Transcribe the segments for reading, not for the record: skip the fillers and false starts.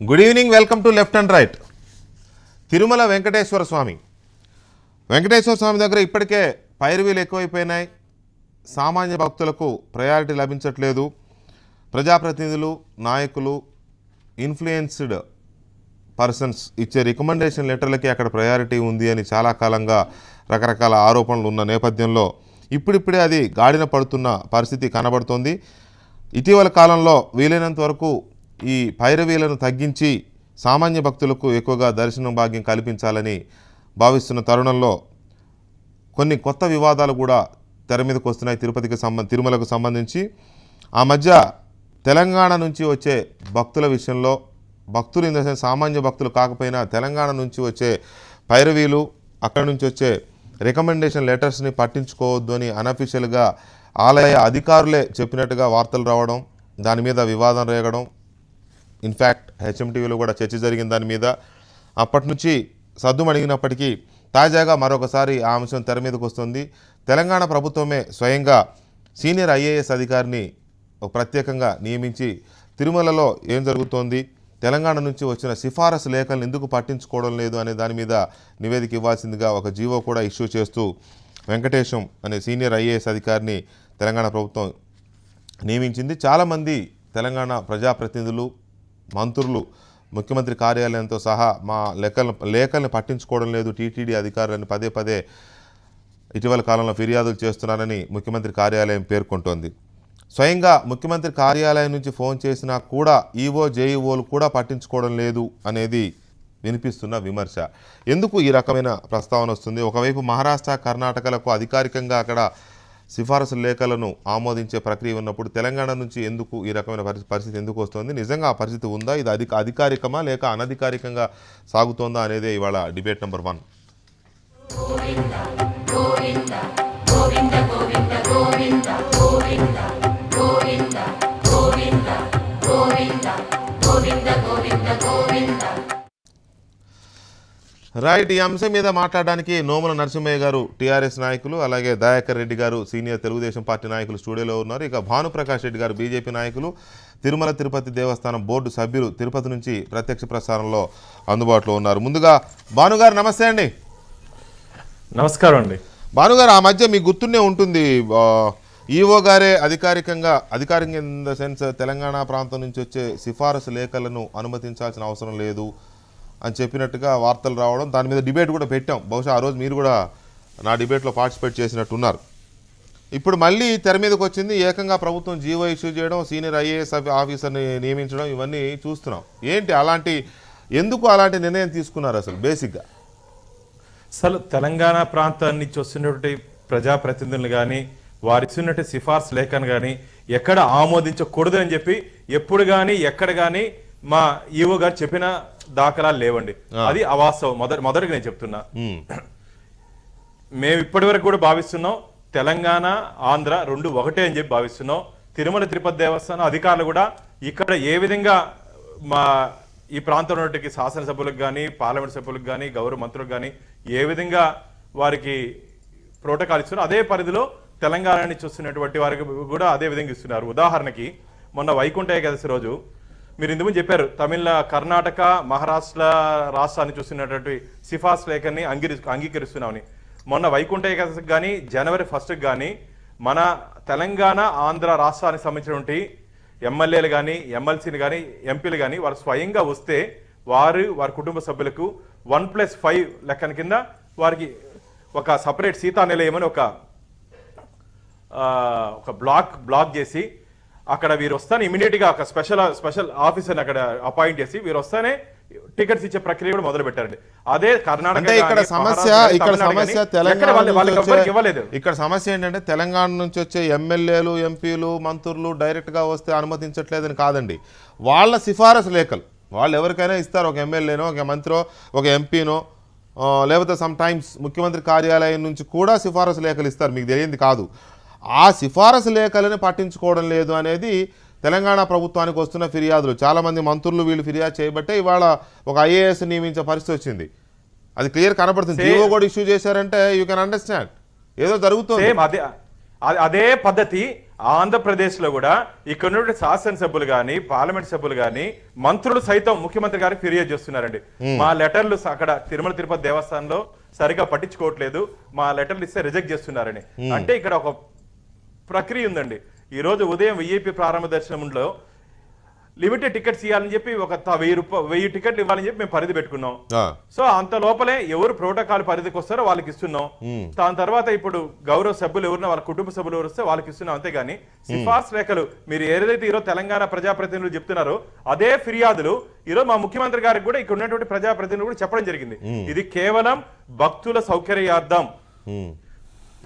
Good evening, welcome to left and right. Tirumala Venkateswara Swamy దగ్గర ఇప్పటికే పైరవీలు ఎక్కువైపోయినాయి. సామాన్య భక్తులకు ప్రయారిటీ లభించట్లేదు. ప్రజాప్రతినిధులు, నాయకులు, ఇన్ఫ్లుయెన్స్డ్ పర్సన్స్ ఇచ్చే రికమెండేషన్ లెటర్లకి అక్కడ ప్రయారిటీ ఉంది అని చాలా కాలంగా రకరకాల ఆరోపణలు ఉన్న నేపథ్యంలో ఇప్పుడిప్పుడే అది గాడిన పడుతున్న పరిస్థితి కనబడుతోంది. ఇటీవల కాలంలో వీలైనంత వరకు ఈ పైరవీలను తగ్గించి సామాన్య భక్తులకు ఎక్కువగా దర్శనం భాగ్యం కల్పించాలని భావిస్తున్న తరుణంలో కొన్ని కొత్త వివాదాలు కూడా తెర మీదకు వస్తున్నాయి. తిరుమలకు సంబంధించి ఆ మధ్య తెలంగాణ నుంచి వచ్చే భక్తుల విషయంలో, భక్తులు ఇన్ ద సెన్స్ సామాన్య భక్తులు కాకపోయినా తెలంగాణ నుంచి వచ్చే పైరవీలు, అక్కడి నుంచి వచ్చే రికమెండేషన్ లెటర్స్ని పట్టించుకోవద్దు అని అనఫిషియల్గా ఆలయ అధికారులే చెప్పినట్టుగా వార్తలు రావడం, దాని మీద వివాదం రేగడం. ఇన్ఫ్యాక్ట్ హెచ్ఎంటీవీలో కూడా చర్చ జరిగింది దాని మీద. అప్పటి నుంచి సద్దుమణిగినప్పటికీ తాజాగా మరొకసారి ఆ అంశం తెర మీదకు వస్తుంది. తెలంగాణ ప్రభుత్వమే స్వయంగా సీనియర్ ఐఏఎస్ అధికారిని ప్రత్యేకంగా నియమించి తిరుమలలో ఏం జరుగుతోంది, తెలంగాణ నుంచి వచ్చిన సిఫారసు లేఖలను ఎందుకు పట్టించుకోవడం లేదు అనే దాని మీద నివేదిక ఇవ్వాల్సిందిగా ఒక జీవో కూడా ఇష్యూ చేస్తూ వెంకటేశం అనే సీనియర్ ఐఏఎస్ అధికారిని తెలంగాణ ప్రభుత్వం నియమించింది. చాలామంది తెలంగాణ ప్రజాప్రతినిధులు, మంత్రులు ముఖ్యమంత్రి కార్యాలయంతో సహా మా లేఖలను పట్టించుకోవడం లేదు టీటీడీ అధికారులను పదే పదే ఇటీవల కాలంలో ఫిర్యాదులు చేస్తున్నారని ముఖ్యమంత్రి కార్యాలయం పేర్కొంటోంది. స్వయంగా ముఖ్యమంత్రి కార్యాలయం నుంచి ఫోన్ చేసినా కూడా ఈవో, జేఈఓలు కూడా పట్టించుకోవడం లేదు అనేది వినిపిస్తున్న విమర్శ. ఎందుకు ఈ రకమైన ప్రస్తావన వస్తుంది? ఒకవైపు మహారాష్ట్ర, కర్ణాటకలకు అధికారికంగా అక్కడ సిఫారసు లేఖలను ఆమోదించే ప్రక్రియ ఉన్నప్పుడు తెలంగాణ నుంచి ఎందుకు ఈ రకమైన పరిస్థితి ఎందుకు వస్తుంది? నిజంగా ఆ పరిస్థితి ఉందా? ఇది అధికారికమా లేక అనధికారికంగా సాగుతోందా అనేదే ఇవాళ డిబేట్ నెంబర్ 1. రైట్, ఈ అంశం మీద మాట్లాడడానికి నోముల నరసింహయ్య గారు టీఆర్ఎస్ నాయకులు, అలాగే దయాకర్ రెడ్డి గారు సీనియర్ తెలుగుదేశం పార్టీ నాయకులు స్టూడియోలో ఉన్నారు. ఇక భానుప్రకాష్ రెడ్డి గారు బీజేపీ నాయకులు, తిరుమల తిరుపతి దేవస్థానం బోర్డు సభ్యులు, తిరుపతి నుంచి ప్రత్యక్ష ప్రసారంలో అందుబాటులో ఉన్నారు. ముందుగా భానుగారు నమస్తే అండి. నమస్కారం అండి. భానుగారు, ఆ మధ్య మీకు గుర్తునే ఉంటుంది, ఈఓ గారే అధికారికంగా ఇన్ ద సెన్స్ తెలంగాణ ప్రాంతం నుంచి వచ్చే సిఫారసు లేఖలను అనుమతించాల్సిన అవసరం లేదు అని చెప్పినట్టుగా వార్తలు రావడం, దాని మీద డిబేట్ కూడా పెట్టాం. బహుశా ఆ రోజు మీరు కూడా నా డిబేట్లో పార్టిసిపేట్ చేసినట్టున్నారు. ఇప్పుడు మళ్ళీ తెర మీదకి వచ్చింది, ఏకంగా ప్రభుత్వం జీవో ఇష్యూ చేయడం, సీనియర్ ఐఏఎస్ ఆఫీసర్ని నియమించడం, ఇవన్నీ చూస్తున్నాం. ఏంటి ఎందుకు అలాంటి నిర్ణయం తీసుకున్నారు అసలు బేసిక్గా? అసలు తెలంగాణ ప్రాంతాన్ని నుంచి వస్తున్నటువంటి ప్రజాప్రతినిధులు కానీ, వారు ఇచ్చినట్టు సిఫార్సు లేఖను కానీ ఎక్కడ ఆమోదించకూడదని చెప్పి ఎప్పుడు కానీ ఎక్కడ కానీ మా ఈవో గారు చెప్పిన దాఖలాలు లేవండి. అది అవాస్తవం. మొదటిగా నేను చెప్తున్నా, మేము ఇప్పటి వరకు కూడా భావిస్తున్నాం తెలంగాణ, ఆంధ్ర రెండు ఒకటే అని చెప్పి భావిస్తున్నాం. తిరుమల తిరుపతి దేవస్థానం అధికారులు కూడా ఇక్కడ ఏ విధంగా మా ఈ ప్రాంతంలో ఉన్నటువంటి శాసనసభ్యులకు కానీ, పార్లమెంట్ సభ్యులకు కానీ, గౌరవ మంత్రులకు కానీ ఏ విధంగా వారికి ప్రోటోకాల్ ఇస్తున్నారు, అదే పరిధిలో తెలంగాణ నుంచి వస్తున్నటువంటి వారికి కూడా అదే విధంగా ఇస్తున్నారు. ఉదాహరణకి మొన్న వైకుంఠ ఏకాదశి రోజు మీరు ఇంతకుముందు చెప్పారు, కర్ణాటక, మహారాష్ట్ర రాష్ట్రాన్ని చూస్తున్నటువంటి సిఫార్సు లేఖని అంగీకరిస్తున్నామని. మొన్న వైకుంఠ ఏకాదశికి కానీ, జనవరి 1కి కానీ మన తెలంగాణ, ఆంధ్ర రాష్ట్రానికి సంబంధించినటువంటి ఎమ్మెల్యేలు కానీ, ఎమ్మెల్సీలు కానీ, ఎంపీలు కానీ వారు స్వయంగా వస్తే వారి కుటుంబ సభ్యులకు 1+5 లెక్కన కింద వారికి ఒక సపరేట్ సీతా నిలయమని ఒక బ్లాక్ చేసి అక్కడ వీరు వస్తానే ఇమీడియట్గా ఒక స్పెషల్ ఆఫీసర్ని అక్కడ అపాయింట్ చేసి వీరు వస్తానే టికెట్స్ ఇచ్చే ప్రక్రియ కూడా మొదలు పెట్టారండి. అదే కర్ణాటక. ఇక్కడ సమస్య ఏంటంటే తెలంగాణ నుంచి వచ్చే ఎమ్మెల్యేలు, ఎంపీలు, మంత్రులు డైరెక్ట్ గా వస్తే అనుమతించట్లేదని కాదండి, వాళ్ళ సిఫారసు లేఖలు వాళ్ళు ఎవరికైనా ఇస్తారు. ఒక ఎమ్మెల్యేనో, ఒక మంత్రో, ఒక ఎంపీనో, లేకపోతే సమ్ టైమ్స్ ముఖ్యమంత్రి కార్యాలయం నుంచి కూడా సిఫారసు లేఖలు ఇస్తారు. మీకు తెలియంది కాదు. ఆ సిఫారసు లేఖలను పట్టించుకోవడం లేదు అనేది తెలంగాణ ప్రభుత్వానికి వస్తున్న ఫిర్యాదులు. చాలామంది మంత్రులు వీళ్ళు ఫిర్యాదు చేయబట్టే ఇవాళ ఒక ఐఏఎస్ నియమించే పరిస్థితి వచ్చింది. అది క్లియర్ కనపడుతుంది. జీవో కూడా ఇష్యూ చేశారంటే యూ కెన్ అండర్స్టాండ్ ఏదో జరుగుతుంది. అదే పద్ధతి ఆంధ్రప్రదేశ్లో కూడా ఇక్కడ ఉన్నటువంటి శాసనసభ్యులు కానీ పార్లమెంట్ సభ్యులు కానీ మంత్రులు సైతం ముఖ్యమంత్రి గారికి ఫిర్యాదు చేస్తున్నారండి. మా లెటర్లు అక్కడ తిరుమల తిరుపతి దేవస్థానంలో సరిగా పట్టించుకోవట్లేదు, మా లెటర్లు ఇస్తే రిజెక్ట్ చేస్తున్నారని. అంటే ఇక్కడ ఒక ప్రక్రియ ఉందండి. ఈ రోజు ఉదయం విఐపి ప్రారంభ దర్శనంలో లిమిటెడ్ టికెట్స్ ఇవ్వాలని చెప్పి ఒక 1000 టికెట్లు ఇవ్వాలని చెప్పి మేము పరిధి పెట్టుకున్నాం. సో అంత లోపలే ఎవరు ప్రోటోకాల్ పరిధికి వస్తారో వాళ్ళకి ఇస్తున్నాం. దాని తర్వాత ఇప్పుడు గౌరవ సభ్యులు ఎవరున్నా వాళ్ళ కుటుంబ సభ్యులు ఎవరు వస్తే వాళ్ళకి ఇస్తున్నాం. అంతేగాని సిఫార్సు రేఖలు మీరు ఏదైతే ఈరోజు తెలంగాణ ప్రజాప్రతినిధులు చెప్తున్నారో అదే ఫిర్యాదులు ఈరోజు మా ముఖ్యమంత్రి గారికి కూడా ఇక్కడ ఉన్నటువంటి ప్రజాప్రతినిధులు కూడా చెప్పడం జరిగింది. ఇది కేవలం భక్తుల సౌకర్యార్థం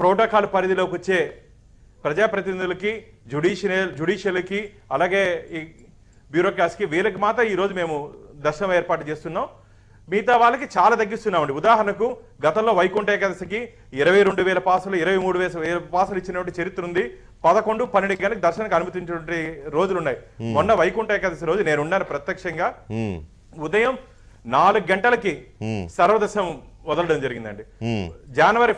ప్రోటోకాల్ పరిధిలోకి వచ్చే ప్రజాప్రతినిధులకి జుడిషియల్కి అలాగే ఈ బ్యూరోక్రాట్స్కి వీళ్ళకి మాత్రం ఈ రోజు మేము దర్శనం ఏర్పాటు చేస్తున్నాం. మిగతా వాళ్ళకి చాలా తగ్గిస్తున్నామండి. ఉదాహరణకు గతంలో వైకుంఠ ఏకాదశికి 22,000 పాసులు 23,000 పాసులు ఇచ్చినటువంటి చరిత్ర ఉంది. 11-12 గంటలకు దర్శనానికి అనుమతించినటువంటి రోజులు ఉన్నాయి. మొన్న వైకుంఠ ఏకాదశి రోజు నేనున్నాను ప్రత్యక్షంగా. ఉదయం 4 గంటలకి సర్వదర్శనం వదలడం జరిగిందండి. జనవరి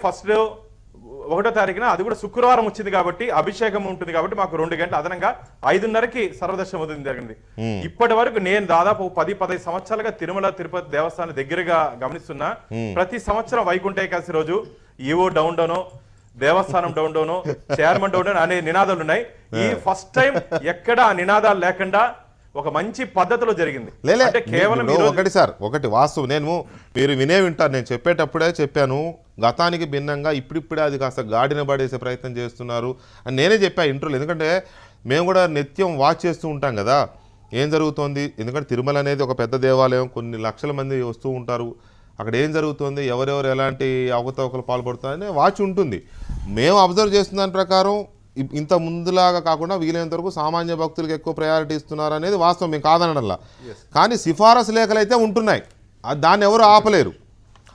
1వ తారీఖున అది కూడా శుక్రవారం వచ్చింది కాబట్టి అభిషేకం ఉంటుంది కాబట్టి మాకు 2 గంటలు అదనంగా 5:30కి సర్వదర్శనం వదిలింది జరిగింది. ఇప్పటి వరకు నేను దాదాపు 10-15 సంవత్సరాలుగా తిరుమల తిరుపతి దేవస్థానం దగ్గరగా గమనిస్తున్నా. ప్రతి సంవత్సరం వైకుంఠ ఏకాదశి రోజు ఈవో డౌన్ డౌన్, దేవస్థానం down down, chairman down down అనే నినాదాలు ఉన్నాయి. ఈ ఫస్ట్ టైం ఎక్కడ ఆ నినాదాలు లేకుండా ఒక మంచి పద్ధతిలో జరిగింది. అంటే కేవలం ఒకటి వాస్తవం, మీరు వింటారు. నేను చెప్పేటప్పుడే చెప్పాను, గతానికి భిన్నంగా ఇప్పుడిప్పుడే అది కాస్త గాడిన పడేసే ప్రయత్నం చేస్తున్నారు అని నేనే చెప్పా ఇంటర్వ్యూలో. ఎందుకంటే మేము కూడా నిత్యం వాచ్ చేస్తూ ఉంటాం కదా ఏం జరుగుతోంది. ఎందుకంటే తిరుమల అనేది ఒక పెద్ద దేవాలయం, కొన్ని లక్షల మంది వస్తూ ఉంటారు. అక్కడ ఏం జరుగుతుంది, ఎవరెవరు ఎలాంటి అవకతవకలు పాల్పడుతున్నారనే వాచ్ ఉంటుంది. మేము అబ్జర్వ్ చేస్తున్న దాని ప్రకారం ఇంత ముందులాగా కాకుండా వీలైనంత వరకు సామాన్య భక్తులకు ఎక్కువ ప్రయారిటీ ఇస్తున్నారు అనేది వాస్తవం, మేము కాదనడంలా. కానీ సిఫారసు లేఖలు అయితే ఉంటున్నాయి, దాన్ని ఎవరు ఆపలేరు.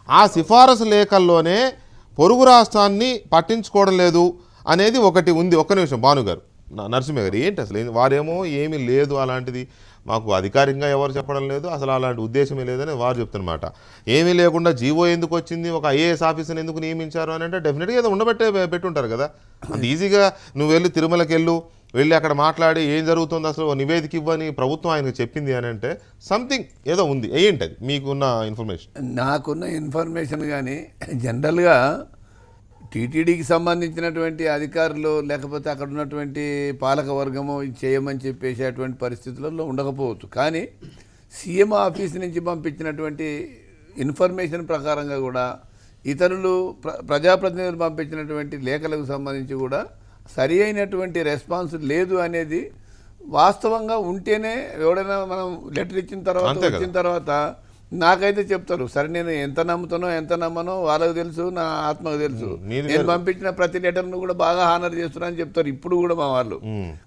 ఆ సిఫారసు లేఖల్లోనే పొరుగు రాష్ట్రాన్ని పట్టించుకోవడం లేదు అనేది ఒకటి ఉంది. ఒక్క నిమిషం భానుగారు, నరసింహ గారు, ఏంటి అసలు వారేమో ఏమీ లేదు అలాంటిది, మాకు అధికారికంగా ఎవరు చెప్పడం లేదు, అసలు అలాంటి ఉద్దేశమే లేదని వారు చెప్తున్నమాట. ఏమీ లేకుండా జీవో ఎందుకు వచ్చింది, ఒక ఐఏఎస్ ఆఫీసర్ని ఎందుకు నియమించారు అని అంటే డెఫినెట్గా ఏదో పెట్టుంటారు కదా. అంత ఈజీగా నువ్వు వెళ్ళి తిరుమలకి వెళ్ళి అక్కడ మాట్లాడి ఏం జరుగుతుంది అసలు నివేదిక ఇవ్వని ప్రభుత్వం ఆయనకు చెప్పింది అని అంటే సంథింగ్ ఏదో ఉంది. ఏంటది మీకున్న ఇన్ఫర్మేషన్? నాకున్న ఇన్ఫర్మేషన్ కానీ జనరల్గా టీటీడీకి సంబంధించినటువంటి అధికారులు లేకపోతే అక్కడ ఉన్నటువంటి పాలక వర్గము ఇది చేయమని చెప్పేసేటువంటి పరిస్థితులలో ఉండకపోవచ్చు. కానీ సీఎం ఆఫీస్ నుంచి పంపించినటువంటి ఇన్ఫర్మేషన్ ప్రకారంగా కూడా ఇతరులు ప్రజాప్రతినిధులు పంపించినటువంటి లేఖలకు సంబంధించి కూడా సరి అయినటువంటి రెస్పాన్స్ లేదు అనేది వాస్తవంగా ఉంటేనే ఎవడైనా మనం లెటర్ ఇచ్చిన తర్వాత నాకైతే చెప్తారు. సరే నేను ఎంత నమ్ముతానో ఎంత నమ్మనో వాళ్ళకు తెలుసు, నా ఆత్మకు తెలుసు. నేను పంపించిన ప్రతి లెటర్ను కూడా బాగా హానర్ చేస్తున్నా అని చెప్తారు ఇప్పుడు కూడా మా వాళ్ళు.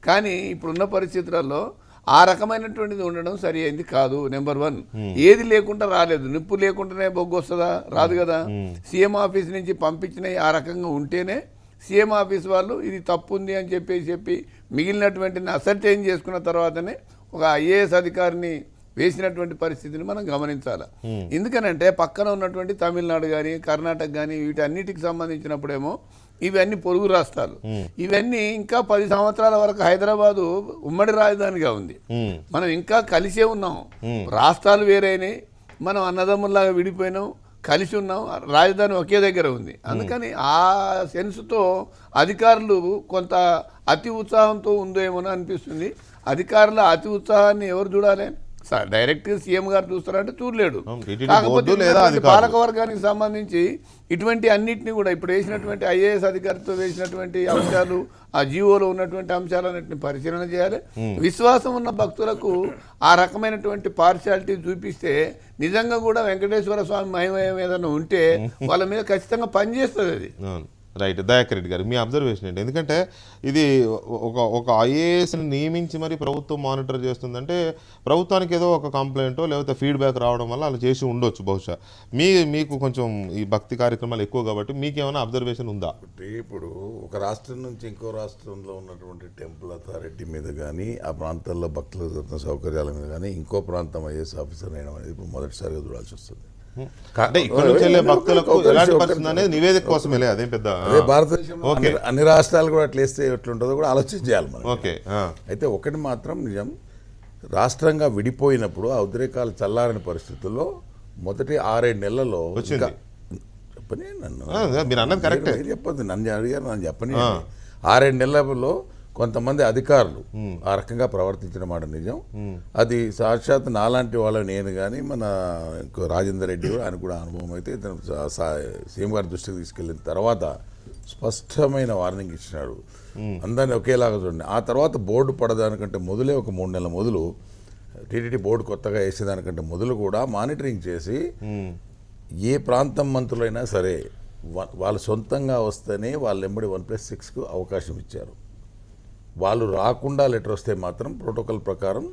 కానీ ఇప్పుడున్న పరిస్థితులలో ఆ రకమైనటువంటిది ఉండడం సరి అయింది కాదు. నెంబర్ 1, ఏది లేకుండా రాలేదు. నిప్పు లేకుండానే బొగ్గు వస్తుందా? రాదు కదా. సీఎం ఆఫీస్ నుంచి పంపించినవి ఆ రకంగా ఉంటేనే సీఎం ఆఫీస్ వాళ్ళు ఇది తప్పు ఉంది అని చెప్పి మిగిలినటువంటి అసర్టైన్ చేసుకున్న తర్వాతనే ఒక ఐఏఎస్ అధికారిని వేసినటువంటి పరిస్థితిని మనం గమనించాలి. ఎందుకనంటే పక్కన ఉన్నటువంటి తమిళనాడు కానీ కర్ణాటక కానీ వీటన్నిటికి సంబంధించినప్పుడేమో ఇవన్నీ పొరుగు రాష్ట్రాలు. ఇవన్నీ ఇంకా 10 సంవత్సరాల వరకు హైదరాబాదు ఉమ్మడి రాజధానిగా ఉంది. మనం ఇంకా కలిసే ఉన్నాం. రాష్ట్రాలు వేరైనాయి, మనం అన్నదమ్ముల్లాగా విడిపోయినాం, కలిసి ఉన్నాం, రాజధాని ఒకే దగ్గర ఉంది. అందుకని ఆ సెన్స్తో అధికారులు కొంత అతి ఉత్సాహంతో ఉందేమో అనిపిస్తుంది. అధికారుల అతి ఉత్సాహాన్ని ఎవరు చూడాలి? డైరెక్ట్ సీఎం గారు చూస్తారంటే చూడలేడు. కాకపోతే పాలక వర్గానికి సంబంధించి ఇటువంటి అన్నింటినీ కూడా ఇప్పుడు వేసినటువంటి ఐఏఎస్ అధికారితో వేసినటువంటి అంశాలు, ఆ జీవోలో ఉన్నటువంటి అంశాలన్నింటినీ పరిశీలన చేయాలి. విశ్వాసం ఉన్న భక్తులకు ఆ రకమైనటువంటి పార్షియాలిటీ చూపిస్తే నిజంగా కూడా వెంకటేశ్వర స్వామి మహిమ ఏదైనా ఉంటే వాళ్ళ మీద ఖచ్చితంగా పనిచేస్తుంది అది. రైట్. దయాకర్ రెడ్డి గారు, మీ అబ్జర్వేషన్ ఏంటి? ఎందుకంటే ఇది ఒక ఐఏఎస్ని నియమించి మరి ప్రభుత్వం మానిటర్ చేస్తుందంటే ప్రభుత్వానికి ఏదో ఒక కంప్లైంటో లేకపోతే ఫీడ్బ్యాక్ రావడం వల్ల అలా చేసి ఉండొచ్చు బహుశా. మీకు కొంచెం ఈ భక్తి కార్యక్రమాలు ఎక్కువ కాబట్టి మీకేమైనా అబ్జర్వేషన్ ఉందా? ఇప్పుడు ఒక రాష్ట్రం నుంచి ఇంకో రాష్ట్రంలో ఉన్నటువంటి టెంపుల్ అథారిటీ మీద కానీ ఆ ప్రాంతాల్లో భక్తుల సౌకర్యాల మీద కానీ ఇంకో ప్రాంతం ఐఏఎస్ ఆఫీసర్ అయినా అనేది ఇప్పుడు మొదటిసారిగా చూడాల్సి వస్తుంది. అంటే ఇక్కడ నుంచి వెళ్ళే భక్తులకు ఎలాంటి పరిస్థితి అనేది నివేదిక కోసమేలే, అదేం పెద్ద అదే భారతదేశంలో అన్ని రాష్ట్రాలు కూడా అట్లా వేస్తే ఎట్లుంటుందో కూడా ఆలోచన చేయాలి మనం. ఓకే. అయితే ఒకటి మాత్రం నిజం, రాష్ట్రంగా విడిపోయినప్పుడు ఆ ఉద్రేకాలు చల్లారని పరిస్థితుల్లో మొదటి 6-7 నెలల్లో వచ్చింది. చెప్పని నన్ను మీరు అన్నది కరెక్టే. మీరు చెప్పొద్దు, నన్ను అడిగారు, నన్ను చెప్పని. 6-7 నెలల్లో కొంతమంది అధికారులు ఆ రకంగా ప్రవర్తించిన మాట నిజం. అది సాక్షాత్ నాలాంటి వాళ్ళు, నేను కానీ మన రాజేందర్ రెడ్డి కూడా, ఆయన కూడా అనుభవం అయితే ఇతను సీఎం గారి దృష్టికి తీసుకెళ్ళిన తర్వాత స్పష్టమైన వార్నింగ్ ఇచ్చినాడు, అందరినీ ఒకేలాగా చూడండి. ఆ తర్వాత బోర్డు పడదానికంటే మొదలే ఒక 3 నెలల మొదలు టీటీడీ బోర్డు కొత్తగా వేసేదానికంటే మొదలు కూడా మానిటరింగ్ చేసి ఏ ప్రాంతం మంత్రులైనా సరే వాళ్ళు సొంతంగా వస్తేనే వాళ్ళు వెంబడి 1+6కు అవకాశం ఇచ్చారు. వాళ్ళు రాకుండా లెటర్ వస్తే మాత్రం ప్రోటోకాల్ ప్రకారం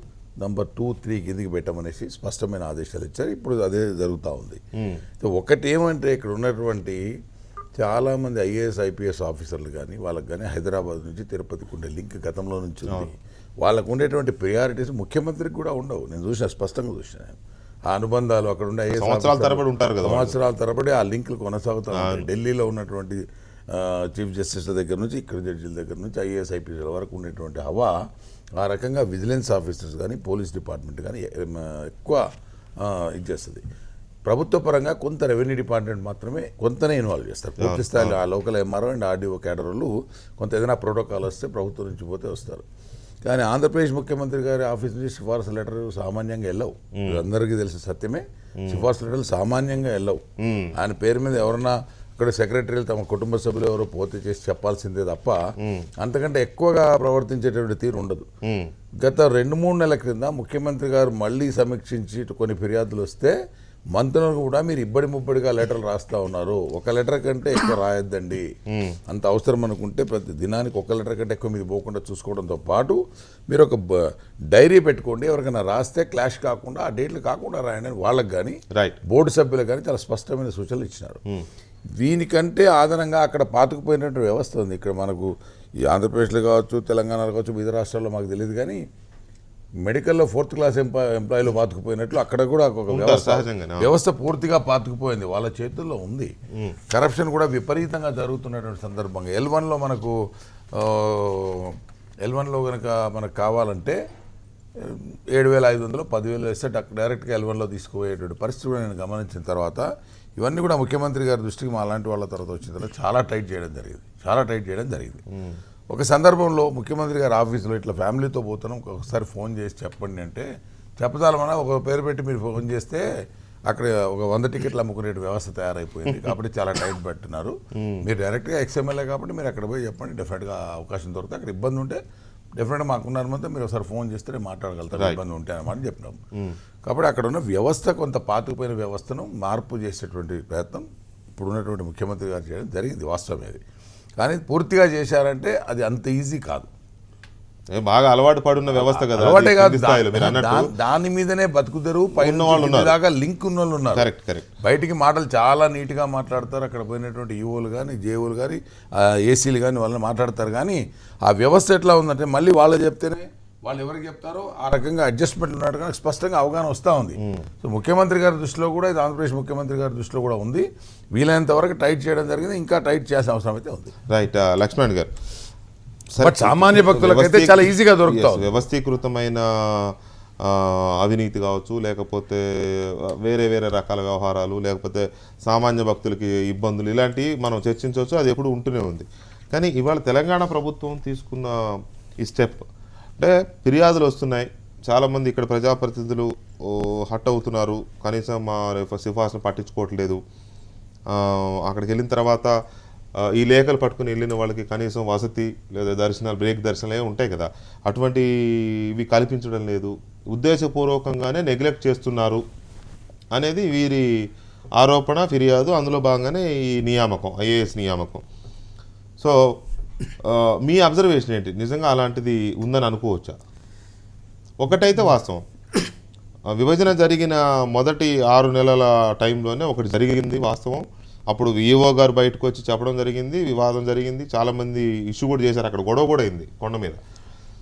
నంబర్ 2, 3 కిందికి పెట్టమనేసి స్పష్టమైన ఆదేశాలు ఇచ్చారు. ఇప్పుడు అదే జరుగుతూ ఉంది. ఒకటి ఏమంటే ఇక్కడ ఉన్నటువంటి చాలామంది ఐఏఎస్ ఐపీఎస్ ఆఫీసర్లు కానీ వాళ్ళకి కానీ హైదరాబాద్ నుంచి తిరుపతికి ఉండే లింక్ గతంలో నుంచి ఉంది. వాళ్ళకు ఉండేటువంటి ప్రయారిటీస్ ముఖ్యమంత్రికి కూడా ఉండవు. నేను చూసిన, స్పష్టంగా చూసిన ఆ అనుబంధాలు అక్కడ ఉండే ఐఏఎస్ సంవత్సరాల తరబడి ఉంటారు కదా, సంవత్సరాల తరబడి ఆ లింకులు కొనసాగుతూ ఉంటాయి. ఢిల్లీలో ఉన్నటువంటి చీఫ్ జస్టిస్ల దగ్గర నుంచి ఇక్కడ జడ్జిల దగ్గర నుంచి ఐఏఎస్ ఐపీఎస్ల వరకు ఉండేటువంటి హవా ఆ రకంగా విజిలెన్స్ ఆఫీసర్స్ కానీ పోలీస్ డిపార్ట్మెంట్ కానీ ఎక్కువ ఇది చేస్తుంది. ప్రభుత్వ పరంగా కొంత రెవెన్యూ డిపార్ట్మెంట్ మాత్రమే కొంతనే ఇన్వాల్వ్ చేస్తారు. పూర్తి స్థాయిలో ఆ local MRO and RDO cadre వాళ్ళు కొంత ఏదైనా ప్రోటోకాల్ వస్తే ప్రభుత్వం నుంచి పోతే వస్తారు. కానీ ఆంధ్రప్రదేశ్ ముఖ్యమంత్రి గారి ఆఫీస్ నుంచి సిఫార్సు లెటర్ సామాన్యంగా వెళ్ళవు. అందరికీ తెలిసిన సత్యమే, సిఫార్సు లెటర్లు సామాన్యంగా వెళ్ళవు. ఆయన పేరు మీద ఎవరన్నా ఇక్కడ సెక్రటరీలు తమ కుటుంబ సభ్యులు ఎవరో పోతే చేసి చెప్పాల్సిందే తప్ప అంతకంటే ఎక్కువగా ప్రవర్తించేటువంటి తీరు ఉండదు. గత 2-3 నెలల క్రింద ముఖ్యమంత్రి గారు మళ్ళీ సమీక్షించి కొన్ని ఫిర్యాదులు వస్తే మంత్రులకు కూడా మీరు ఇబ్బడి ముబ్బడిగా లెటర్లు రాస్తా ఉన్నారు, ఒక లెటర్ కంటే ఎక్కువ రాయొద్దండి, అంత అవసరం అనుకుంటే ప్రతి దినానికి ఒక లెటర్ కంటే ఎక్కువ మీరు పోకుండా చూసుకోవడంతో పాటు మీరు ఒక డైరీ పెట్టుకోండి, ఎవరికైనా రాస్తే క్లాష్ కాకుండా ఆ డేట్లు కాకుండా రాయండి అని వాళ్ళకి కానీ బోర్డు సభ్యులకు కానీ చాలా స్పష్టమైన సూచనలు ఇచ్చినారు. దీనికంటే ఆధారంగా అక్కడ పాతుకుపోయినటువంటి వ్యవస్థ ఉంది. ఇక్కడ మనకు ఈ ఆంధ్రప్రదేశ్లో కావచ్చు, తెలంగాణలో కావచ్చు, వివిధ రాష్ట్రాల్లో మాకు తెలియదు కానీ మెడికల్లో 4th క్లాస్ ఎంప్లాయీలు పాతుకుపోయినట్లు అక్కడ కూడా ఒక వ్యవస్థ పూర్తిగా పాతుకుపోయింది, వాళ్ళ చేతుల్లో ఉంది. కరప్షన్ కూడా విపరీతంగా జరుగుతున్నటువంటి సందర్భంగా L1లో మనకు L1లో కనుక మనకు కావాలంటే 7,500 10,000 ఇస్తే డైరెక్ట్గా L1లో తీసుకుపోయేటువంటి పరిస్థితి కూడా నేను గమనించిన తర్వాత ఇవన్నీ కూడా ముఖ్యమంత్రి గారి దృష్టికి మా లాంటి వాళ్ళ తర్వాత వచ్చిన తర్వాత చాలా టైట్ చేయడం జరిగింది. ఒక సందర్భంలో ముఖ్యమంత్రి గారి ఆఫీసులో ఇట్లా ఫ్యామిలీతో పోతున్నాం, ఒకసారి ఫోన్ చేసి చెప్పండి అంటే చెప్పదాలమన్నా ఒక పేరు పెట్టి మీరు ఫోన్ చేస్తే అక్కడ ఒక 100 టికెట్లు అమ్ముకునే వ్యవస్థ తయారైపోయింది. కాబట్టి చాలా టైట్ పెట్టున్నారు. మీరు డైరెక్ట్గా ఎక్స్ఎమ్ఎల్ఏ కాబట్టి మీరు అక్కడ పోయి చెప్పండి, డెఫినెట్గా అవకాశం దొరికితే. అక్కడ ఇబ్బంది ఉంటే డెఫినెట్గా మాకున్నారు మొత్తం మీరు ఒకసారి ఫోన్ చేస్తే మాట్లాడగలుగుతారు, ఇబ్బంది ఉంటే అన్నమాట చెప్పినాం. కాబట్టి అక్కడ ఉన్న వ్యవస్థ కొంత పాతుకుపోయిన వ్యవస్థను మార్పు చేసేటువంటి ప్రయత్నం ఇప్పుడున్నటువంటి ముఖ్యమంత్రి గారు చేయడం జరిగింది, వాస్తవం అది. కానీ పూర్తిగా చేశారంటే అది అంత ఈజీ కాదు. బాగా అలవాటు పడున్న వ్యవస్థ కదా, అలవాటే కాదు, దాని మీదనే బతుకుతారు. పైన దాకా లింక్ ఉన్న వాళ్ళు ఉన్నారు. బయటికి మాటలు చాలా నీట్గా మాట్లాడతారు. అక్కడ పోయినటువంటి ఈఓలు కానీ జేఓలు కానీ ఏసీలు కానీ వాళ్ళని మాట్లాడతారు. కానీ ఆ వ్యవస్థ ఎట్లా ఉందంటే మళ్ళీ వాళ్ళు చెప్తేనే వాళ్ళు ఎవరికి చెప్తారో ఆ రకంగా అడ్జస్ట్మెంట్ ఉన్నట్టుగా స్పష్టంగా అవగాహన వస్తూ ఉంది. సో ముఖ్యమంత్రి గారి దృష్టిలో కూడా ఇది ఆంధ్రప్రదేశ్ ముఖ్యమంత్రి గారి దృష్టిలో కూడా ఉంది. వీలైనంత వరకు టైట్ చేయడం జరిగింది, ఇంకా టైట్ చేయాల్సిన అవసరం అయితే ఉంది. రైట్ లక్ష్మణ్ గారు, సామాన్య భక్తులకైతే చాలా ఈజీగా దొరుకుతుంది. వ్యవస్థీకృతమైన అవినీతి కావచ్చు, లేకపోతే వేరే వేరే రకాల వ్యవహారాలు, లేకపోతే సామాన్య భక్తులకి ఇబ్బందులు, ఇలాంటివి మనం చర్చించవచ్చు, అది ఎప్పుడు ఉంటూనే ఉంది. కానీ ఇవాళ తెలంగాణ ప్రభుత్వం తీసుకున్న ఈ స్టెప్ అంటే ఫిర్యాదులు వస్తున్నాయి, చాలామంది ఇక్కడ ప్రజాప్రతినిధులు హట్ అవుతున్నారు, కనీసం మా సిఫార్సును పట్టించుకోవట్లేదు. అక్కడికి వెళ్ళిన తర్వాత ఈ లేఖలు పట్టుకుని వెళ్ళిన వాళ్ళకి కనీసం వసతి లేదా దర్శనాలు, బ్రేక్ దర్శనాలు ఉంటాయి కదా, అటువంటి ఇవి కల్పించడం లేదు, ఉద్దేశపూర్వకంగానే నెగ్లెక్ట్ చేస్తున్నారు అనేది వీరి ఆరోపణ, ఫిర్యాదు. అందులో భాగంగానే ఈ నియామకం, ఐఏఎస్ నియామకం. సో మీ అబ్జర్వేషన్ ఏంటి? నిజంగా అలాంటిది ఉందని అనుకోవచ్చా? ఒకటైతే వాస్తవం, విభజన జరిగిన మొదటి 6 నెలల టైంలోనే ఒకటి జరిగింది వాస్తవం. అప్పుడు ఈఓ గారు బయటకు వచ్చి చెప్పడం జరిగింది, వివాదం జరిగింది, చాలామంది ఇష్యూ కూడా చేశారు, అక్కడ గొడవ కూడా అయింది కొండ మీద.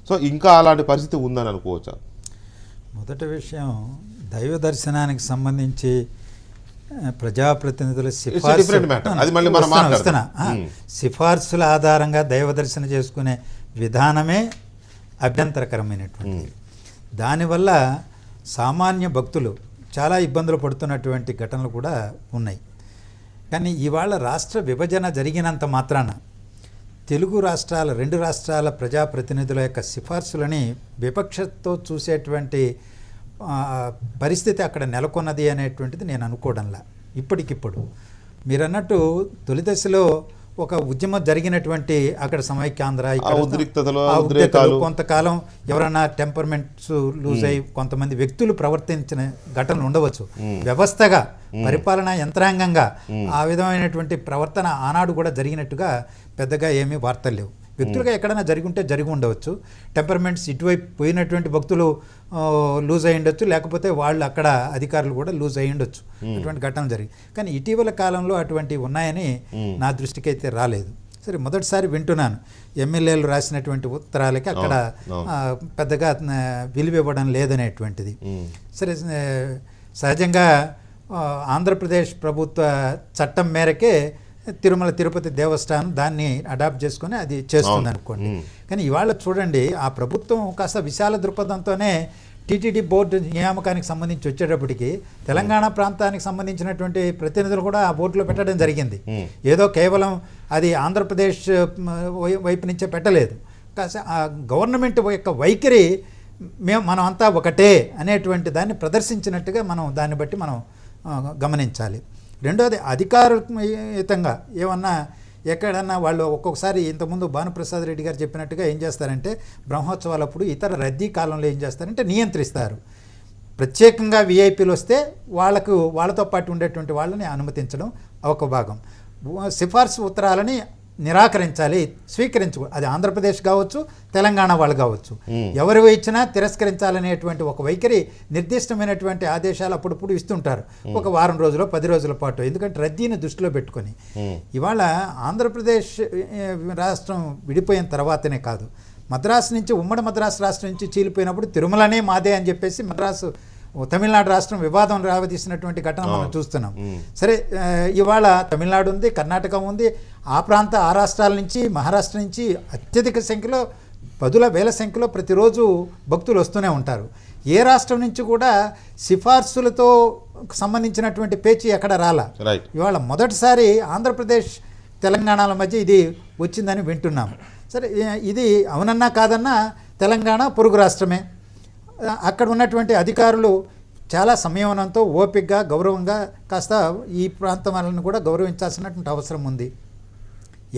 సో ఇంకా అలాంటి పరిస్థితి ఉందని అనుకోవచ్చా? మొదటి విషయం, దైవ దర్శనానికి సంబంధించి ప్రజాప్రతినిధుల different matter. అది మళ్ళీ మనం మాట్లాడదాం. సిఫార్సుల ఆధారంగా దైవదర్శన చేసుకునే విధానమే అభ్యంతరకరమైనటువంటిది. దానివల్ల సామాన్య భక్తులు చాలా ఇబ్బందులు పడుతున్నటువంటి ఘటనలు కూడా ఉన్నాయి. కానీ ఇవాళ రాష్ట్ర విభజన జరిగినంత మాత్రాన తెలుగు రాష్ట్రాల 2 రాష్ట్రాల ప్రజాప్రతినిధుల యొక్క సిఫార్సులని విపక్షతో చూసేటువంటి పరిస్థితి అక్కడ నెలకొన్నది అనేటువంటిది నేను అనుకోవడంలా. ఇప్పటికిప్పుడు మీరు అన్నట్టు తొలి దశలో ఒక ఉద్యమం జరిగినటువంటి అక్కడ సమైక్యాంధ్ర కొంతకాలం ఎవరైనా టెంపర్మెంట్స్ లూజ్ అయ్యి కొంతమంది వ్యక్తులు ప్రవర్తించిన ఘటనలు ఉండవచ్చు. వ్యవస్థగా పరిపాలనా యంత్రాంగంగా ఆ విధమైనటువంటి ప్రవర్తన ఆనాడు కూడా జరిగినట్టుగా పెద్దగా ఏమీ వార్తలు లేవు. వ్యక్తులుగా ఎక్కడైనా జరిగి ఉండవచ్చు. టెంపర్మెంట్స్ ఇటువైపు పోయినటువంటి భక్తులు లూజ్ అయ్యి ఉండొచ్చు, లేకపోతే వాళ్ళు అక్కడ అధికారులు కూడా లూజ్ అయ్యి ఉండొచ్చు. అటువంటి ఘటనలు జరిగి కానీ ఇటీవల కాలంలో అటువంటివి ఉన్నాయని నా దృష్టికి అయితే రాలేదు. సరే, మొదటిసారి వింటున్నాను ఎమ్మెల్యేలు రాసినటువంటి ఉత్తరాలకి అక్కడ పెద్దగా విలువ ఇవ్వడం లేదనేటువంటిది. సరే, సహజంగా ఆంధ్రప్రదేశ్ ప్రభుత్వ చట్టం మేరకే తిరుమల తిరుపతి దేవస్థానం దాన్ని అడాప్ట్ చేసుకొని అది చేస్తుంది అనుకోండి. కానీ ఇవాళ చూడండి, ఆ ప్రభుత్వం కాస్త విశాల దృక్పథంతోనే టీటీడీ బోర్డు నియామకానికి సంబంధించి వచ్చేటప్పటికి తెలంగాణ ప్రాంతానికి సంబంధించినటువంటి ప్రతినిధులు కూడా ఆ బోర్డులో పెట్టడం జరిగింది. ఏదో కేవలం అది ఆంధ్రప్రదేశ్ వైపు నుంచే పెట్టలేదు. కాస్త ఆ గవర్నమెంట్ యొక్క వైఖరి మనం అంతా ఒకటే అనేటువంటి దాన్ని ప్రదర్శించినట్టుగా మనం దాన్ని బట్టి మనం గమనించాలి. రెండోది, అధికారయుతంగా ఏమన్నా ఎక్కడన్నా వాళ్ళు ఒక్కొక్కసారి ఇంతకుముందు భానుప్రసాద్ రెడ్డి గారు చెప్పినట్టుగా ఏం చేస్తారంటే బ్రహ్మోత్సవాలప్పుడు ఇతర రద్దీ కాలంలో ఏం చేస్తారంటే నియంత్రిస్తారు. ప్రత్యేకంగా విఐపీలు వస్తే వాళ్ళతో పాటు ఉండేటువంటి వాళ్ళని అనుమతించడం ఒక భాగం. సిఫార్సు ఉత్తరాలని నిరాకరించాలి, స్వీకరించకూడదు. అది ఆంధ్రప్రదేశ్ కావచ్చు, తెలంగాణ వాళ్ళు కావచ్చు, ఎవరు ఇచ్చినా తిరస్కరించాలనేటువంటి ఒక వైఖరి నిర్దిష్టమైనటువంటి ఆదేశాలు అప్పుడప్పుడు ఇస్తుంటారు, ఒక వారం రోజులు 10 రోజుల పాటు. ఎందుకంటే రద్దీని దృష్టిలో పెట్టుకొని. ఇవాళ ఆంధ్రప్రదేశ్ రాష్ట్రం విడిపోయిన తర్వాతనే కాదు, మద్రాసు నుంచి ఉమ్మడి మద్రాసు రాష్ట్రం నుంచి చీలిపోయినప్పుడు తిరుమలనే మాదే అని చెప్పేసి మద్రాసు తమిళనాడు రాష్ట్రం వివాదం రావదీసినటువంటి ఘటన మనం చూస్తున్నాం. సరే, ఇవాళ తమిళనాడు ఉంది, కర్ణాటక ఉంది, ఆ రాష్ట్రాల నుంచి మహారాష్ట్ర నుంచి అత్యధిక సంఖ్యలో 10,000 సంఖ్యలో ప్రతిరోజు భక్తులు వస్తూనే ఉంటారు. ఏ రాష్ట్రం నుంచి కూడా సిఫార్సులతో సంబంధించినటువంటి పేచీ ఎక్కడ రాలా. ఇవాళ మొదటిసారి ఆంధ్రప్రదేశ్ తెలంగాణల మధ్య ఇది వచ్చిందని వింటున్నాం. సరే, ఇది అవునన్నా కాదన్నా తెలంగాణ పొరుగు రాష్ట్రమే. అక్కడ ఉన్నటువంటి అధికారులు చాలా సంయమనంతో ఓపికగా గౌరవంగా కాస్త ఈ ప్రాంతం వాళ్ళని కూడా గౌరవించాల్సినటువంటి అవసరం ఉంది.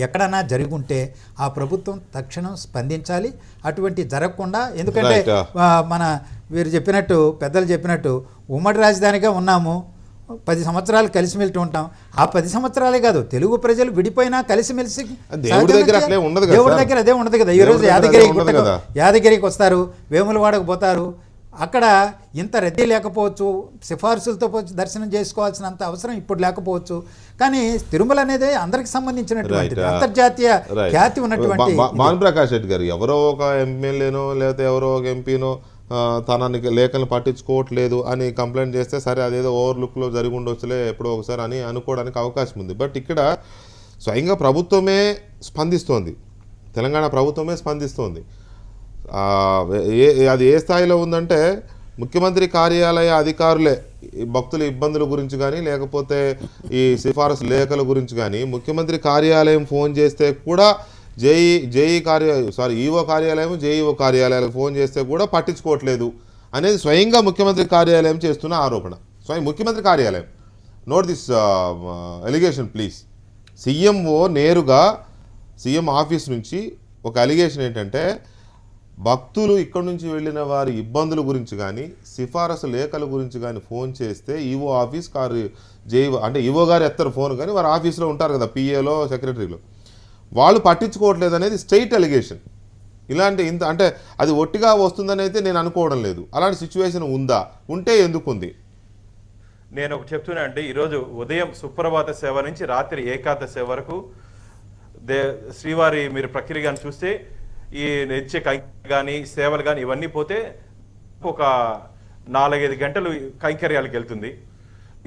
ఎక్కడన్నా జరుగుంటే ఆ ప్రభుత్వం తక్షణం స్పందించాలి. అటువంటి జరగకుండా, ఎందుకంటే వీరు చెప్పినట్టు పెద్దలు చెప్పినట్టు ఉమ్మడి రాజధానిగా ఉన్నాము, 10 సంవత్సరాలు కలిసిమెలిసి ఉంటాం. ఆ 10 సంవత్సరాలే కాదు, తెలుగు ప్రజలు విడిపోయినా కలిసిమెలిసి దేవుడి దగ్గర అదే ఉండదు కదా. ఈరోజు యాదగిరికి వస్తారు, వేములవాడకు పోతారు, అక్కడ ఇంత రద్దీ లేకపోవచ్చు, సిఫార్సులతో దర్శనం చేసుకోవాల్సినంత అవసరం ఇప్పుడు లేకపోవచ్చు. కానీ తిరుమల అనేది అందరికి సంబంధించినటువంటి అంతర్జాతీయ ఖ్యాతి ఉన్నటువంటి. భానుప్రకాష్ రెడ్డి గారు ఎవరో ఒక ఎమ్మెల్యేనో లేకపోతే ఎవరో ఒక ఎంపీనో తన లేఖలను పట్టించుకోవట్లేదు అని కంప్లైంట్ చేస్తే సరే అదేదో ఓవర్లుక్లో జరిగి ఉండొచ్చులే ఎప్పుడో ఒకసారి అని అనుకోవడానికి అవకాశం ఉంది. బట్ ఇక్కడ స్వయంగా ప్రభుత్వమే స్పందిస్తోంది, తెలంగాణ ప్రభుత్వమే స్పందిస్తోంది. అది ఏ స్థాయిలో ఉందంటే ముఖ్యమంత్రి కార్యాలయ అధికారులే భక్తుల ఇబ్బందుల గురించి కానీ లేకపోతే ఈ సిఫారసు లేఖల గురించి కానీ ముఖ్యమంత్రి కార్యాలయం ఫోన్ చేస్తే కూడా ఈఓ కార్యాలయం జేఈఓ కార్యాలయాలకు ఫోన్ చేస్తే కూడా పట్టించుకోవట్లేదు అనేది స్వయంగా ముఖ్యమంత్రి కార్యాలయం చేస్తున్న ఆరోపణ. స్వయం ముఖ్యమంత్రి కార్యాలయం, note this allegation please. CMO నేరుగా సీఎం ఆఫీస్ నుంచి ఒక అలిగేషన్ ఏంటంటే భక్తులు ఇక్కడ నుంచి వెళ్ళిన వారి ఇబ్బందుల గురించి కానీ సిఫారసు లేఖల గురించి కానీ ఫోన్ చేస్తే ఈఓ ఆఫీస్ జేఈఓ అంటే ఈఓ గారు ఎత్తరు ఫోన్, కానీ వారు ఆఫీస్లో ఉంటారు కదా, పిఏలో సెక్రటరీలో, వాళ్ళు పట్టించుకోవట్లేదు అనేది స్ట్రైట్ అలిగేషన్. ఇలాంటి అంటే అది ఒట్టిగా వస్తుందని అయితే నేను అనుకోవడం లేదు. అలాంటి సిచ్యువేషన్ ఉందా, ఉంటే ఎందుకుంది? నేను ఒకటి చెప్తున్నా అంటే ఈరోజు ఉదయం సుప్రభాత సేవ నుంచి రాత్రి ఏకాంత సేవ వరకు శ్రీవారి మీరు ప్రక్రియ కానీ చూస్తే ఈ నిత్య కానీ సేవలు కానీ ఇవన్నీ పోతే ఒక 4-5 గంటలు కైంకర్యాలకు వెళ్తుంది.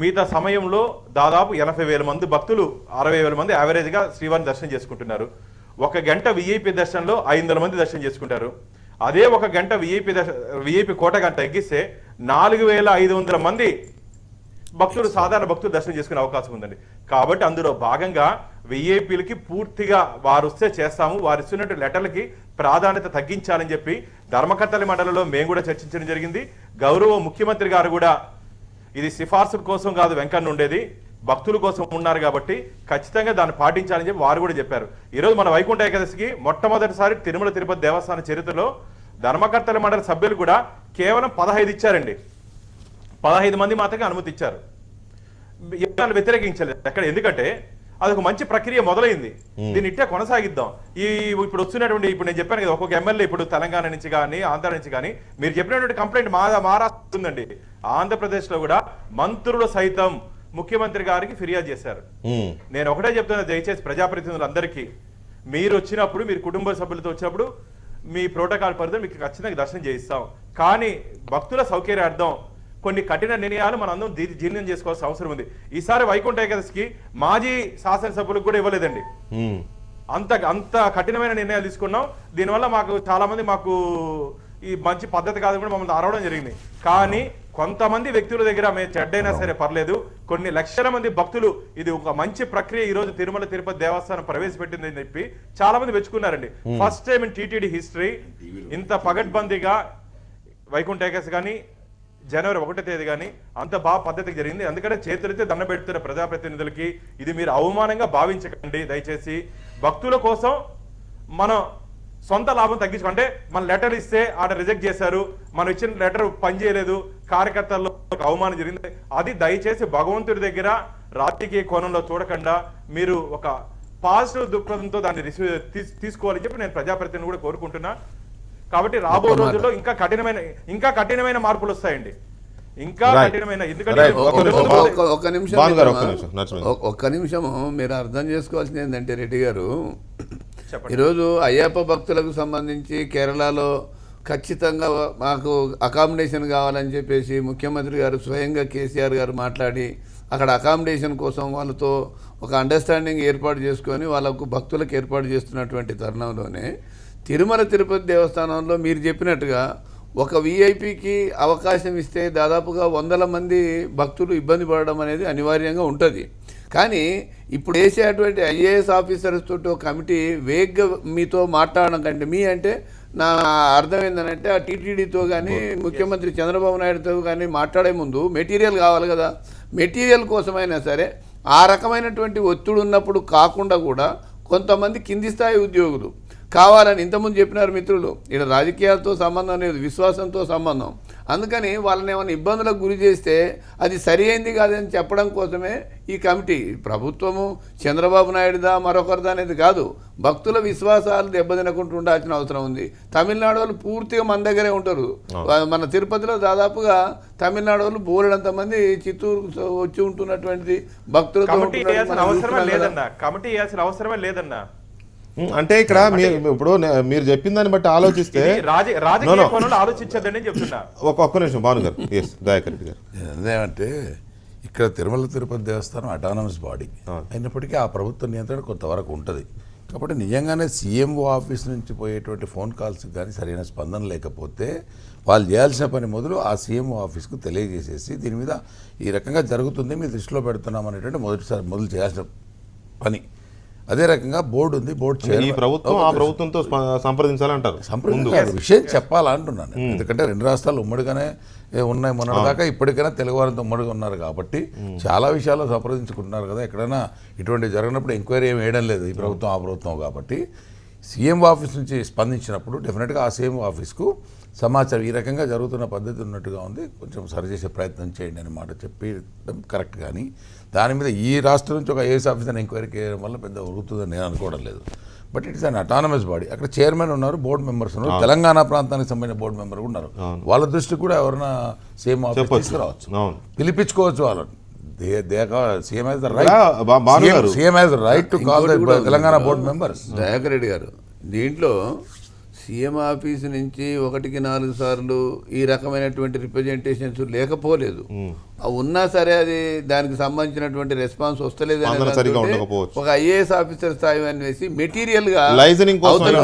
మిగతా సమయంలో దాదాపు 80,000 మంది భక్తులు 60,000 మంది యావరేజ్గా శ్రీవారిని దర్శనం చేసుకుంటున్నారు. 1 గంట విఐపి దర్శనంలో 500 మంది దర్శనం చేసుకుంటారు. అదే 1 గంట విఐపి కోట గంట తగ్గిస్తే 4,500 మంది భక్తులు సాధారణ భక్తులు దర్శనం చేసుకునే అవకాశం ఉందండి. కాబట్టి అందులో భాగంగా విఐపీలకి పూర్తిగా వారు వస్తే చేస్తాము, వారు ఇస్తున్నట్టు లెటర్లకి ప్రాధాన్యత తగ్గించాలని చెప్పి ధర్మకర్తల మండలిలో మేము కూడా చర్చించడం జరిగింది. గౌరవ ముఖ్యమంత్రి గారు కూడా ఇది సిఫార్సుల కోసం కాదు వెంకన్న ఉండేది, భక్తుల కోసం ఉన్నారు కాబట్టి ఖచ్చితంగా దాన్ని పాటించాలని చెప్పి వారు కూడా చెప్పారు. ఈరోజు మన వైకుంఠ ఏకాదశికి మొట్టమొదటిసారి తిరుమల తిరుపతి దేవస్థాన చరిత్రలో ధర్మకర్తల మండలి సభ్యులు కూడా కేవలం 15 ఇచ్చారండి. 15 మంది మాత్రమే అనుమతి ఇచ్చారు, వ్యతిరేకించలేదు ఎక్కడ. ఎందుకంటే అదొక మంచి ప్రక్రియ మొదలైంది, దీన్ని ఇట్టే కొనసాగిద్దాం. ఇప్పుడు వస్తున్నటువంటి ఇప్పుడు నేను చెప్పాను కదా, ఒక్కొక్క ఎమ్మెల్యే ఇప్పుడు తెలంగాణ నుంచి కానీ ఆంధ్ర నుంచి కానీ మీరు చెప్పినటువంటి కంప్లైంట్ మహారాష్ట్ర ఉందండి. ఆంధ్రప్రదేశ్ లో కూడా మంత్రులు సైతం ముఖ్యమంత్రి గారికి ఫిర్యాదు చేశారు. నేను ఒకటే చెప్తున్నా, దయచేసి ప్రజాప్రతినిధులందరికీ, మీరు వచ్చినప్పుడు మీరు కుటుంబ సభ్యులతో వచ్చినప్పుడు మీ ప్రోటోకాల్ పరిధిలో మీకు ఖచ్చితంగా దర్శనం చేయిస్తాం. కానీ భక్తుల సౌకర్యార్థం కొన్ని కఠిన నిర్ణయాలు మనం అందరం జీర్ణం చేసుకోవాల్సిన అవసరం ఉంది. ఈసారి వైకుంఠ ఏకాదశికి మాజీ శాసనసభ్యులకు కూడా ఇవ్వలేదండి. అంత కఠినమైన నిర్ణయాలు తీసుకున్నాం. దీనివల్ల చాలా మంది మాకు ఈ మంచి పద్ధతి కాదు కూడా మమ్మల్ని అరవడం జరిగింది. కానీ కొంతమంది వ్యక్తుల దగ్గర మేము చెడ్డైనా సరే పర్లేదు, కొన్ని లక్షల మంది భక్తులు ఇది ఒక మంచి ప్రక్రియ ఈ రోజు తిరుమల తిరుపతి దేవస్థానం ప్రవేశపెట్టిందని చెప్పి చాలా మంది మెచ్చుకున్నారండి. First time in TTD history ఇంత పగడ్బందీగా వైకుంఠ ఏకాదశి కానీ జనవరి 1వ తేదీ కానీ అంత బాగా పద్ధతికి జరిగింది. అందుకనే చేతులైతే దండ పెడుతున్న ప్రజాప్రతినిధులకి ఇది మీరు అవమానంగా భావించకండి. దయచేసి భక్తుల కోసం మనం సొంత లాభం తగ్గించుకుంటే మన లెటర్ ఇస్తే ఆడ రిజెక్ట్ చేశారు, మనం ఇచ్చిన లెటర్ పనిచేయలేదు, కార్యకర్తల్లో అవమానం జరిగింది. అది దయచేసి భగవంతుడి దగ్గర రాజకీయ కోణంలో చూడకుండా మీరు ఒక పాజిటివ్ దృక్పథంతో దాన్ని తీసుకోవాలని చెప్పి నేను ప్రజాప్రతినిధులు కూడా కోరుకుంటున్నా. కాబట్టి రాబో రోజుల్లో ఇంకా కఠినమైన మార్పులు వస్తాయండి, ఇంకా కఠినమైన. ఎందుకంటే ఒక్క నిమిషము మీరు అర్థం చేసుకోవాల్సింది ఏంటంటే రెడ్డి గారు, ఈరోజు అయ్యప్ప భక్తులకు సంబంధించి కేరళలో ఖచ్చితంగా మాకు అకామిడేషన్ కావాలని చెప్పేసి ముఖ్యమంత్రి గారు స్వయంగా కేసీఆర్ గారు మాట్లాడి అక్కడ అకామిడేషన్ కోసం వాళ్ళతో ఒక అండర్స్టాండింగ్ ఏర్పాటు చేసుకొని వాళ్ళకు భక్తులకు ఏర్పాటు చేస్తున్నటువంటి తరుణంలోనే తిరుమల తిరుపతి దేవస్థానంలో మీరు చెప్పినట్టుగా ఒక విఐపికి అవకాశం ఇస్తే దాదాపుగా 100 మంది భక్తులు ఇబ్బంది పడడం అనేది అనివార్యంగా ఉంటుంది. కానీ ఇప్పుడు వేసేటువంటి ఐఏఎస్ ఆఫీసర్స్ తోటి ఒక కమిటీ వేగ్గా మీతో మాట్లాడడం కంటే, మీ అంటే నా అర్థం ఏంటంటే ఆ టీటీడీతో కానీ ముఖ్యమంత్రి చంద్రబాబు నాయుడుతో కానీ మాట్లాడే ముందు మెటీరియల్ కావాలి కదా, మెటీరియల్ కోసమైనా సరే ఆ రకమైనటువంటి ఒత్తిడి ఉన్నప్పుడు కాకుండా కూడా కొంతమంది కింది స్థాయి ఉద్యోగులు కావాలని ఇంతకుముందు చెప్పినారు మిత్రులు, ఇక్కడ రాజకీయాలతో సంబంధం లేదు, విశ్వాసంతో సంబంధం. అందుకని వాళ్ళని ఏమైనా ఇబ్బందులకు గురి చేస్తే అది సరి అయింది కాదని చెప్పడం కోసమే ఈ కమిటీ. ప్రభుత్వము చంద్రబాబు నాయుడుదా మరొకరిదా అనేది కాదు, భక్తుల విశ్వాసాలు దెబ్బతినకుండా ఉండాల్సిన అవసరం ఉంది. తమిళనాడు వాళ్ళు పూర్తిగా మన దగ్గరే ఉంటారు. మన తిరుపతిలో దాదాపుగా తమిళనాడు వాళ్ళు బోలెడంత మంది చిత్తూరు వచ్చి ఉంటున్నటువంటి భక్తులతో కమిటీ అవసరమే లేదన్నా. అంటే ఇక్కడ ఇప్పుడు మీరు చెప్పిన దాన్ని బట్టి ఆలోచిస్తే ఆలోచించదని చెప్తున్నా. ఒక్క నిమిషం భాను గారు, దయాకర్ రెడ్డి గారు. అదేమంటే ఇక్కడ తిరుమల తిరుపతి దేవస్థానం అటానమస్ బాడీ అయినప్పటికీ ఆ ప్రభుత్వ నియంత్రణ కొంతవరకు ఉంటుంది. కాబట్టి నిజంగానే సీఎంఓ ఆఫీస్ నుంచి పోయేటువంటి ఫోన్ కాల్స్కి కానీ సరైన స్పందన లేకపోతే వాళ్ళు చేయాల్సిన పని మొదలు ఆ సీఎంఓ ఆఫీస్కు తెలియజేసేసి దీని మీద ఈ రకంగా జరుగుతుంది మీ దృష్టిలో పెడుతున్నాం అనేటువంటి మొదలు చేయాల్సిన పని. అదే రకంగా బోర్డు ఉంది, బోర్డు ఈ ప్రభుత్వం ఆ ప్రభుత్వంతో సంప్రదించాలంటారు, విషయం చెప్పాలంటున్నాను. ఎందుకంటే 2 రాష్ట్రాలు ఉమ్మడిగానే ఉన్నాయి మొన్నటిదాకా, ఇప్పటికైనా తెలుగువారంతో ఉమ్మడిగా ఉన్నారు కాబట్టి చాలా విషయాల్లో సంప్రదించుకుంటున్నారు కదా. ఎక్కడైనా ఇటువంటి జరిగినప్పుడు ఎంక్వైరీ ఏమి వేయడం లేదు ఈ ప్రభుత్వం ఆ ప్రభుత్వం. కాబట్టి సీఎం ఆఫీస్ నుంచి స్పందించినప్పుడు డెఫినెట్గా ఆ సీఎం ఆఫీస్కు సమాచారం ఈ రకంగా జరుగుతున్న పద్ధతి ఉన్నట్టుగా ఉంది, కొంచెం సరిచేసే ప్రయత్నం చేయండి అని మాట చెప్పడం కరెక్ట్. కానీ దాని మీద ఈ రాష్ట్రం నుంచి ఒక ఐఏఎస్ ఆఫీసర్ని ఎంక్వైరీ చేయడం వల్ల పెద్ద ఉరుగుతుందని నేను అనుకోవడం లేదు. But it's an autonomous body, అక్కడ చైర్మన్ ఉన్నారు, బోర్డు మెంబర్స్ ఉన్నారు, తెలంగాణ ప్రాంతానికి సంబంధించిన బోర్డు మెంబర్ ఉన్నారు. వాళ్ళ దృష్టికి కూడా ఎవరైనా సీఎం ఆఫీస్ తీసుకురావచ్చు, పిలిపించుకోవచ్చు వాళ్ళని. CM has the right to call the Telangana board members. Dayakar Reddy గారు, దీంట్లో సీఎం ఆఫీస్ నుంచి 1-4 సార్లు ఈ రకమైనటువంటి రిప్రజెంటేషన్స్ లేకపోలేదు. ఉన్నా సరే అది దానికి సంబంధించినటువంటి రెస్పాన్స్ వస్తలేదు. స్పందన సరిగా ఉండకపోవచ్చు. ఒక ఐఏఎస్ ఆఫీసర్ స్థాయి అనేసి మెటీరియల్ గా లైజనింగ్ కోసం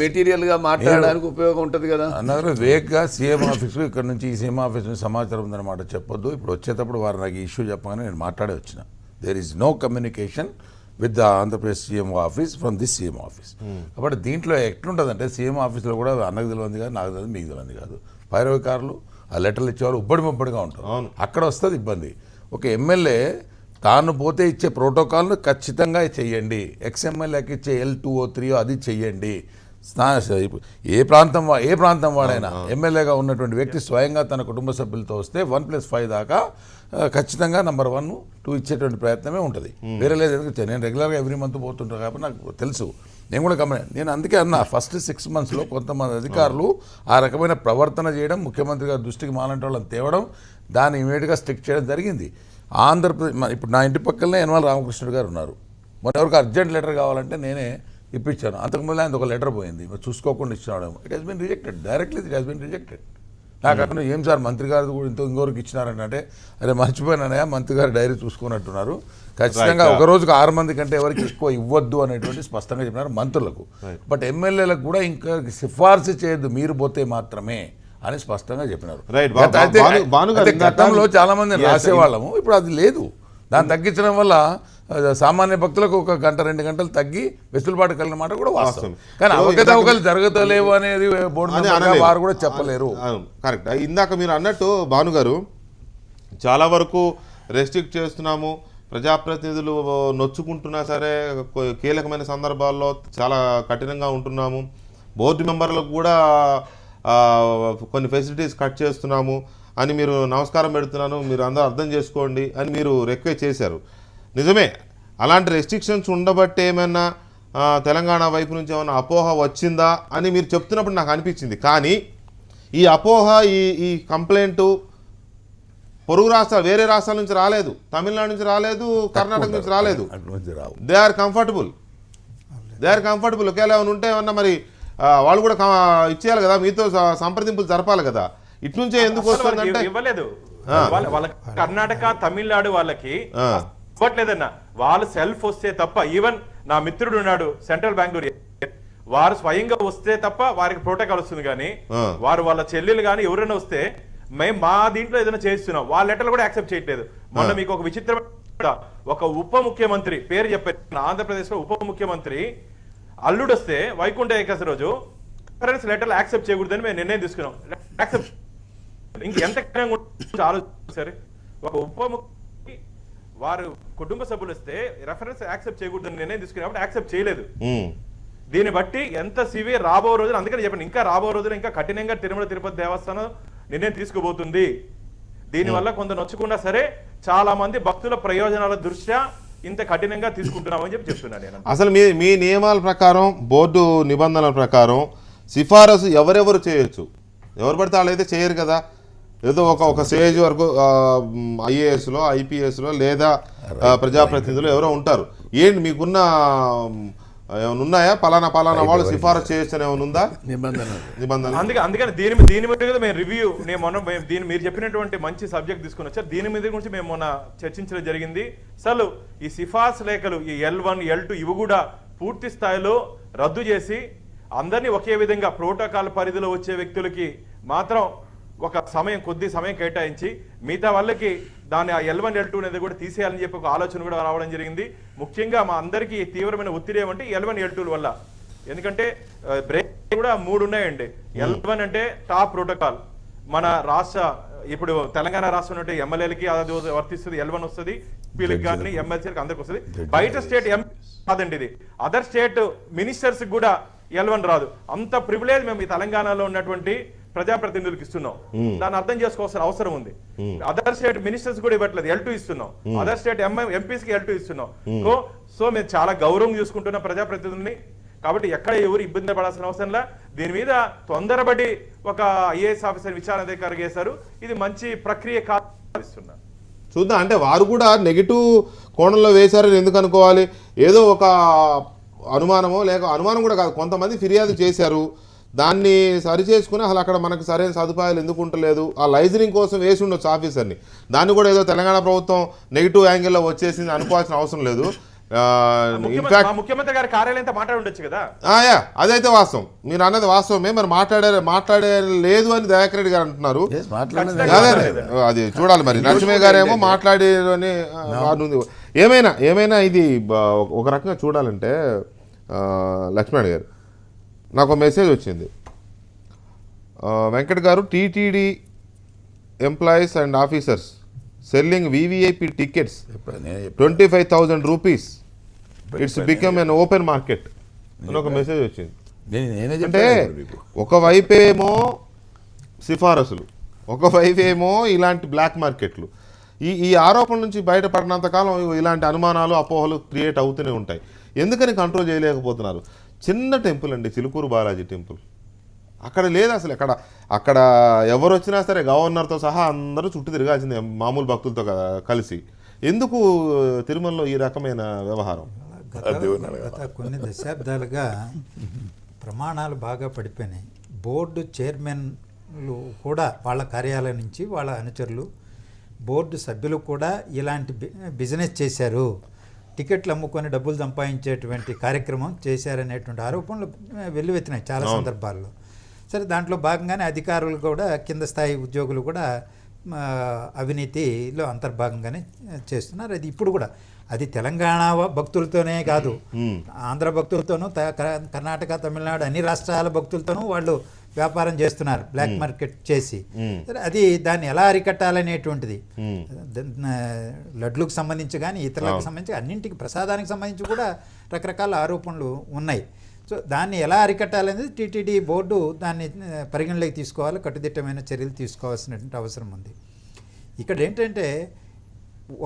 మెటీరియల్ గా మాట్లాడడానికి ఉపయోగం ఉంటది కదా. అన్నారు వేగ్గా సీఎం ఆఫీసు ఇక్కడ నుంచి ఈ సీఎం ఆఫీస్ నుంచి సమాచారం ఉందన్నమాట చెప్పొద్దు. ఇప్పుడు వచ్చేటప్పుడు వారు నాకు ఈ ఇష్యూ చెప్పగానే నేను మాట్లాడే వచ్చిన. There is no communication with the Andhra Pradesh CM office from this CM office. కాబట్టి దీంట్లో ఎట్లుంటుందంటే సీఎం ఆఫీస్లో కూడా అన్నకు తెలియంది కాదు, నాకు తెలియదు, మీకు తెలియంది కాదు. పైరవికారులు ఆ లెటర్లు ఇచ్చేవాళ్ళు ముబ్బడిగా ఉంటారు. అక్కడ వస్తుంది ఇబ్బంది. ఒక ఎమ్మెల్యే తాను పోతే ఇచ్చే ప్రోటోకాల్ను ఖచ్చితంగా చెయ్యండి. ఎక్స్ఎమ్మెల్యేకి ఇచ్చే L203 అది చెయ్యండి. ఏ ప్రాంతం వాడైనా ఎమ్మెల్యేగా ఉన్నటువంటి వ్యక్తి స్వయంగా తన కుటుంబ సభ్యులతో వస్తే 1+5 దాకా ఖచ్చితంగా నెంబర్ 1, 2 ఇచ్చేటువంటి ప్రయత్నమే ఉంటుంది. వేరే లేదు. ఎందుకంటే నేను రెగ్యులర్గా ఎవ్రీ మంత్ పోతుంటాను కాబట్టి నాకు తెలుసు. నేను కూడా నేను అందుకే అన్నా ఫస్ట్ 6 monthsలో కొంతమంది అధికారులు ఆ రకమైన ప్రవర్తన చేయడం, ముఖ్యమంత్రి గారి దృష్టికి మాలంటి వాళ్ళని తేవడం, దాన్ని ఇమీడియట్గా స్ట్రిక్ట్ చేయడం జరిగింది. ఆంధ్రప్రదేశ్ ఇప్పుడు నా ఇంటి పక్కనే యనమల రామకృష్ణుడు గారు ఉన్నారు. మరి ఎవరికి అర్జెంట్ లెటర్ కావాలంటే నేనే ఇప్పించాను. అంతకుముందు ఆయన ఒక లెటర్ పోయింది, చూసుకోకుండా ఇచ్చినాడు. It has been rejected, directly it has been rejected. నాకు అక్కడ ఏం సార్ మంత్రి గారు కూడా ఇంకోరికి ఇచ్చినారంటే అరే మర్చిపోయినానయా, మంత్రి గారు డైరీ చూసుకున్నట్టున్నారు. ఖచ్చితంగా ఒక రోజుకు 6 మంది కంటే ఎవరికి ఎక్కువ ఇవ్వద్దు అనేటువంటి స్పష్టంగా చెప్పినారు మంత్రులకు. బట్ ఎమ్మెల్యేలకు కూడా ఇంకా సిఫార్సు చేయొద్దు, మీరు పోతే మాత్రమే అని స్పష్టంగా చెప్పినారు. అయితే గతంలో చాలా మంది రాసేవాళ్ళము, ఇప్పుడు అది లేదు. దాన్ని తగ్గించడం వల్ల సామాన్య భక్తులకు 1 గంట 2 గంటలు తగ్గి వెసులుబాటు కలిగిన మాట కూడా వాస్తవం. కానీ అవకతవకలు జరగతలేవు అనేది బోర్డు వారు కూడా చెప్పలేరు. కరెక్ట్. ఇందాక మీరు అన్నట్టు భానుగారు చాలా వరకు రెస్ట్రిక్ట్ చేస్తున్నాము, ప్రజాప్రతినిధులు నొచ్చుకుంటున్నా సరే కీలకమైన సందర్భాల్లో చాలా కఠినంగా ఉంటున్నాము, బోర్డు మెంబర్లకు కూడా కొన్ని ఫెసిలిటీస్ కట్ చేస్తున్నాము అని మీరు నమస్కారం పెడుతున్నాను, మీరు అందరూ అర్థం చేసుకోండి అని మీరు రిక్వెస్ట్ చేశారు. నిజమే, అలాంటి రెస్ట్రిక్షన్స్ ఉండబట్టే ఏమైనా తెలంగాణ వైపు నుంచి ఏమైనా అపోహ వచ్చిందా అని మీరు చెప్తున్నప్పుడు నాకు అనిపించింది. కానీ ఈ అపోహ, ఈ కంప్లైంటు పొరుగు రాష్ట్రాలు, వేరే రాష్ట్రాల నుంచి రాలేదు, తమిళనాడు నుంచి రాలేదు, కర్ణాటక నుంచి రాలేదు. They are comfortable. ఒకేలా ఏమైనా ఉంటే ఏమన్నా మరి వాళ్ళు కూడా ఇచ్చేయాలి కదా, మీతో సంప్రదింపులు జరపాలి కదా. ఇట్నుంచే ఎందుకు వస్తుందంటే ఇవ్వలేదు. వాళ్ళ కర్ణాటక, తమిళనాడు వాళ్ళకి ఇవ్వట్లేదన్న. వాళ్ళు సెల్ఫ్ వస్తే తప్ప, ఈవెన్ నా మిత్రుడు ఉన్నాడు సెంట్రల్ బెంగళూరు, వారు స్వయంగా వస్తే తప్ప వారికి ప్రోటోకాల్ వస్తుంది. కానీ వారు వాళ్ళ చెల్లెలు కానీ ఎవరైనా వస్తే మేము మా దీంట్లో ఏదైనా చేస్తున్నాం, వాళ్ళ లెటర్లు కూడా యాక్సెప్ట్ చేయట్లేదు. మొన్న మీకు ఒక విచిత్రమైన, ఒక ఉప ముఖ్యమంత్రి పేరు చెప్పారు, ఆంధ్రప్రదేశ్ లో ఉప ముఖ్యమంత్రి అల్లుడు వస్తే వైకుంఠ ఏకాదశి రోజు లెటర్లు యాక్సెప్ట్ చేయకూడదని మేము నిర్ణయం తీసుకున్నాం. యాక్సెప్ట్ ఇంకెంత ఆలోచించారు. ఒక ఉప ముఖ్యమంత్రి వారు కుటుంబ సభ్యులు వస్తే రెఫరెన్స్ యాక్సెప్ట్ చేయకూడదని నిర్ణయం తీసుకున్నప్పుడు యాక్సెప్ట్ చేయలేదు. దీన్ని బట్టి ఎంత సివియర్ రాబో రోజులు, అందుకని చెప్పండి ఇంకా రాబో రోజులు ఇంకా కఠినంగా తిరుమల తిరుపతి దేవస్థానం నిర్ణయం తీసుకోబోతుంది. దీనివల్ల కొంత నొచ్చుకున్నా సరే చాలా మంది భక్తుల ప్రయోజనాల దృష్ట్యా ఇంత కఠినంగా తీసుకుంటున్నామని చెప్తున్నాను నేను. అసలు మీ నియమాల ప్రకారం, బోర్డు నిబంధనల ప్రకారం సిఫారసు ఎవరెవరు చేయొచ్చు? ఎవరు పడితే వాళ్ళు అయితే చేయరు కదా. ఏదో ఒక స్టేజ్ వరకు ఐఏఎస్లో, ఐపీఎస్లో లేదా ప్రజాప్రతినిధులు ఎవరో ఉంటారు. ఏంటి మీకున్న ఏమైనా ఉన్నాయా? పలానా వాళ్ళు సిఫారసు చేయొచ్చు అని ఏమైనా ఉందా నిబంధన? అందుకని దీని మీద మేము రివ్యూ, దీని మీరు చెప్పినటువంటి మంచి సబ్జెక్ట్ తీసుకుని వచ్చారు. దీని మీద గురించి మేము మొన్న చర్చించడం జరిగింది. అసలు ఈ సిఫార్సు లేఖలు, ఈ L1, L2 ఇవి కూడా పూర్తి స్థాయిలో రద్దు చేసి అందరినీ ఒకే విధంగా ప్రోటోకాల్ పరిధిలో వచ్చే వ్యక్తులకి మాత్రం ఒక కొద్ది సమయం కేటాయించి మిగతా వాళ్ళకి దాని L1, L2 అనేది కూడా తీసేయాలని చెప్పి ఒక ఆలోచన కూడా రావడం జరిగింది. ముఖ్యంగా మా అందరికీ తీవ్రమైన ఒత్తిడి ఏమంటే L1, L2 వల్ల. ఎందుకంటే బ్రేక్ కూడా 3 ఉన్నాయండి. L1 అంటే టాప్ ప్రోటోకాల్, మన రాష్ట్ర ఇప్పుడు తెలంగాణ రాష్ట్రం అంటే ఎమ్మెల్యేలకి అది వర్తిస్తుంది, L1 వస్తుంది, ఎంపీలకు కానీ ఎమ్మెల్సీలకు అందరికి వస్తుంది. బయట స్టేట్ కాదండి ఇది, అదర్ స్టేట్ మినిస్టర్స్ కూడా L1 రాదు. అంత ప్రివిలేజ్ మేము ఈ తెలంగాణలో ఉన్నటువంటి ప్రజాప్రతినిధులకు ఇస్తున్నాం. దాన్ని అర్థం చేసుకోవాల్సిన అవసరం ఉంది. అదర్ స్టేట్ మినిస్టర్స్ కూడా ఇవ్వట్లేదు, L2 ఇస్తున్నాం. అదర్ స్టేట్ ఎంపీస్ కి L2 ఇస్తున్నాం. సో మేము చాలా గౌరవం చూసుకుంటున్నాం ప్రజాప్రతినిధుల్ని. కాబట్టి ఎక్కడ ఎవరు ఇబ్బంది పడాల్సిన అవసరం లే. దీని మీద తొందరపడి ఒక ఐఏఎస్ ఆఫీసర్ విచారణ అధికారి చేశారు. ఇది మంచి ప్రక్రియ కాదు. చూద్దాం. అంటే వారు కూడా నెగిటివ్ కోణంలో వేశారని ఎందుకు అనుకోవాలి? ఏదో అనుమానమో లేక అనుమానం కూడా కాదు, కొంతమంది ఫిర్యాదు చేశారు, దాన్ని సరి చేసుకుని అసలు అక్కడ మనకు సరైన సదుపాయాలు ఎందుకు ఉండలేదు, ఆ లైజనింగ్ కోసం వేసి ఉండొచ్చు ఆఫీసర్ని, దాన్ని కూడా ఏదో తెలంగాణ ప్రభుత్వం నెగిటివ్ యాంగిల్లో వచ్చేసింది అనుకోవాల్సిన అవసరం లేదు. ఇన్ఫాక్ట్ ముఖ్యమంత్రి గారి కార్యాలయంతో మాట్లాడి ఉండొచ్చు కదా. అదైతే వాస్తవం, మీరు అన్నది వాస్తవమే. మరి మాట్లాడే లేదు అని దయాకర్ రెడ్డి గారు అంటున్నారు. అదే అది చూడాలి మరి. నరసింహయ్య గారేమో మాట్లాడేదని ఏమైనా ఇది ఒక రకంగా చూడాలంటే లక్ష్మణ్ గారు నాకు మెసేజ్ వచ్చింది. వెంకట్ గారు, TTD employees and officers selling VVIP tickets 25,000 rupees, it's become an open market అని ఒక మెసేజ్ వచ్చింది. అంటే ఒకవైపేమో సిఫారసులు, ఒకవైపేమో ఇలాంటి బ్లాక్ మార్కెట్లు. ఈ ఆరోపణ నుంచి బయటపడినంతకాలం ఇలాంటి అనుమానాలు, అపోహలు క్రియేట్ అవుతూనే ఉంటాయి. ఎందుకని కంట్రోల్ చేయలేకపోతున్నారు? చిన్న టెంపుల్ అండి, చిలుకూరు బాలాజీ టెంపుల్. అక్కడ లేదు అసలు. అక్కడ ఎవరు వచ్చినా సరే గవర్నర్తో సహా అందరూ చుట్టూ తిరగాల్సిందే మామూలు భక్తులతో కలిసి. ఎందుకు తిరుమలలో ఈ రకమైన వ్యవహారం? గత కొన్ని దశాబ్దాలుగా ప్రమాణాలు బాగా పడిపోయినాయి. బోర్డు చైర్మన్లు కూడా వాళ్ళ కార్యాలయం నుంచి వాళ్ళ అనుచరులు, బోర్డు సభ్యులు కూడా ఇలాంటి బిజినెస్ చేశారు, టికెట్లు అమ్ముకొని డబ్బులు సంపాదించేటువంటి కార్యక్రమం చేశారనేటువంటి ఆరోపణలు వెల్లువెత్తినాయి చాలా సందర్భాల్లో. సరే, దాంట్లో భాగంగానే అధికారులు కూడా, కింద స్థాయి ఉద్యోగులు కూడా అవినీతిలో అంతర్భాగంగానే చేస్తున్నారు. అది ఇప్పుడు కూడా అది తెలంగాణ భక్తులతోనే కాదు, ఆంధ్ర భక్తులతోనూ, కర్ణాటక, తమిళనాడు అన్ని రాష్ట్రాల భక్తులతోనూ వాళ్ళు వ్యాపారం చేస్తున్నారు, బ్లాక్ మార్కెట్ చేసి. అది దాన్ని ఎలా అరికట్టాలనేటువంటిది లడ్లకు సంబంధించి కానీ ఇతరులకు సంబంధించి అన్నింటికి, ప్రసాదానికి సంబంధించి కూడా రకరకాల ఆరోపణలు ఉన్నాయి. సో దాన్ని ఎలా అరికట్టాలనేది టీటీడీ బోర్డు దాన్ని పరిగణలోకి తీసుకోవాలి, కట్టుదిట్టమైన చర్యలు తీసుకోవాల్సినటువంటి అవసరం ఉంది. ఇక్కడ ఏంటంటే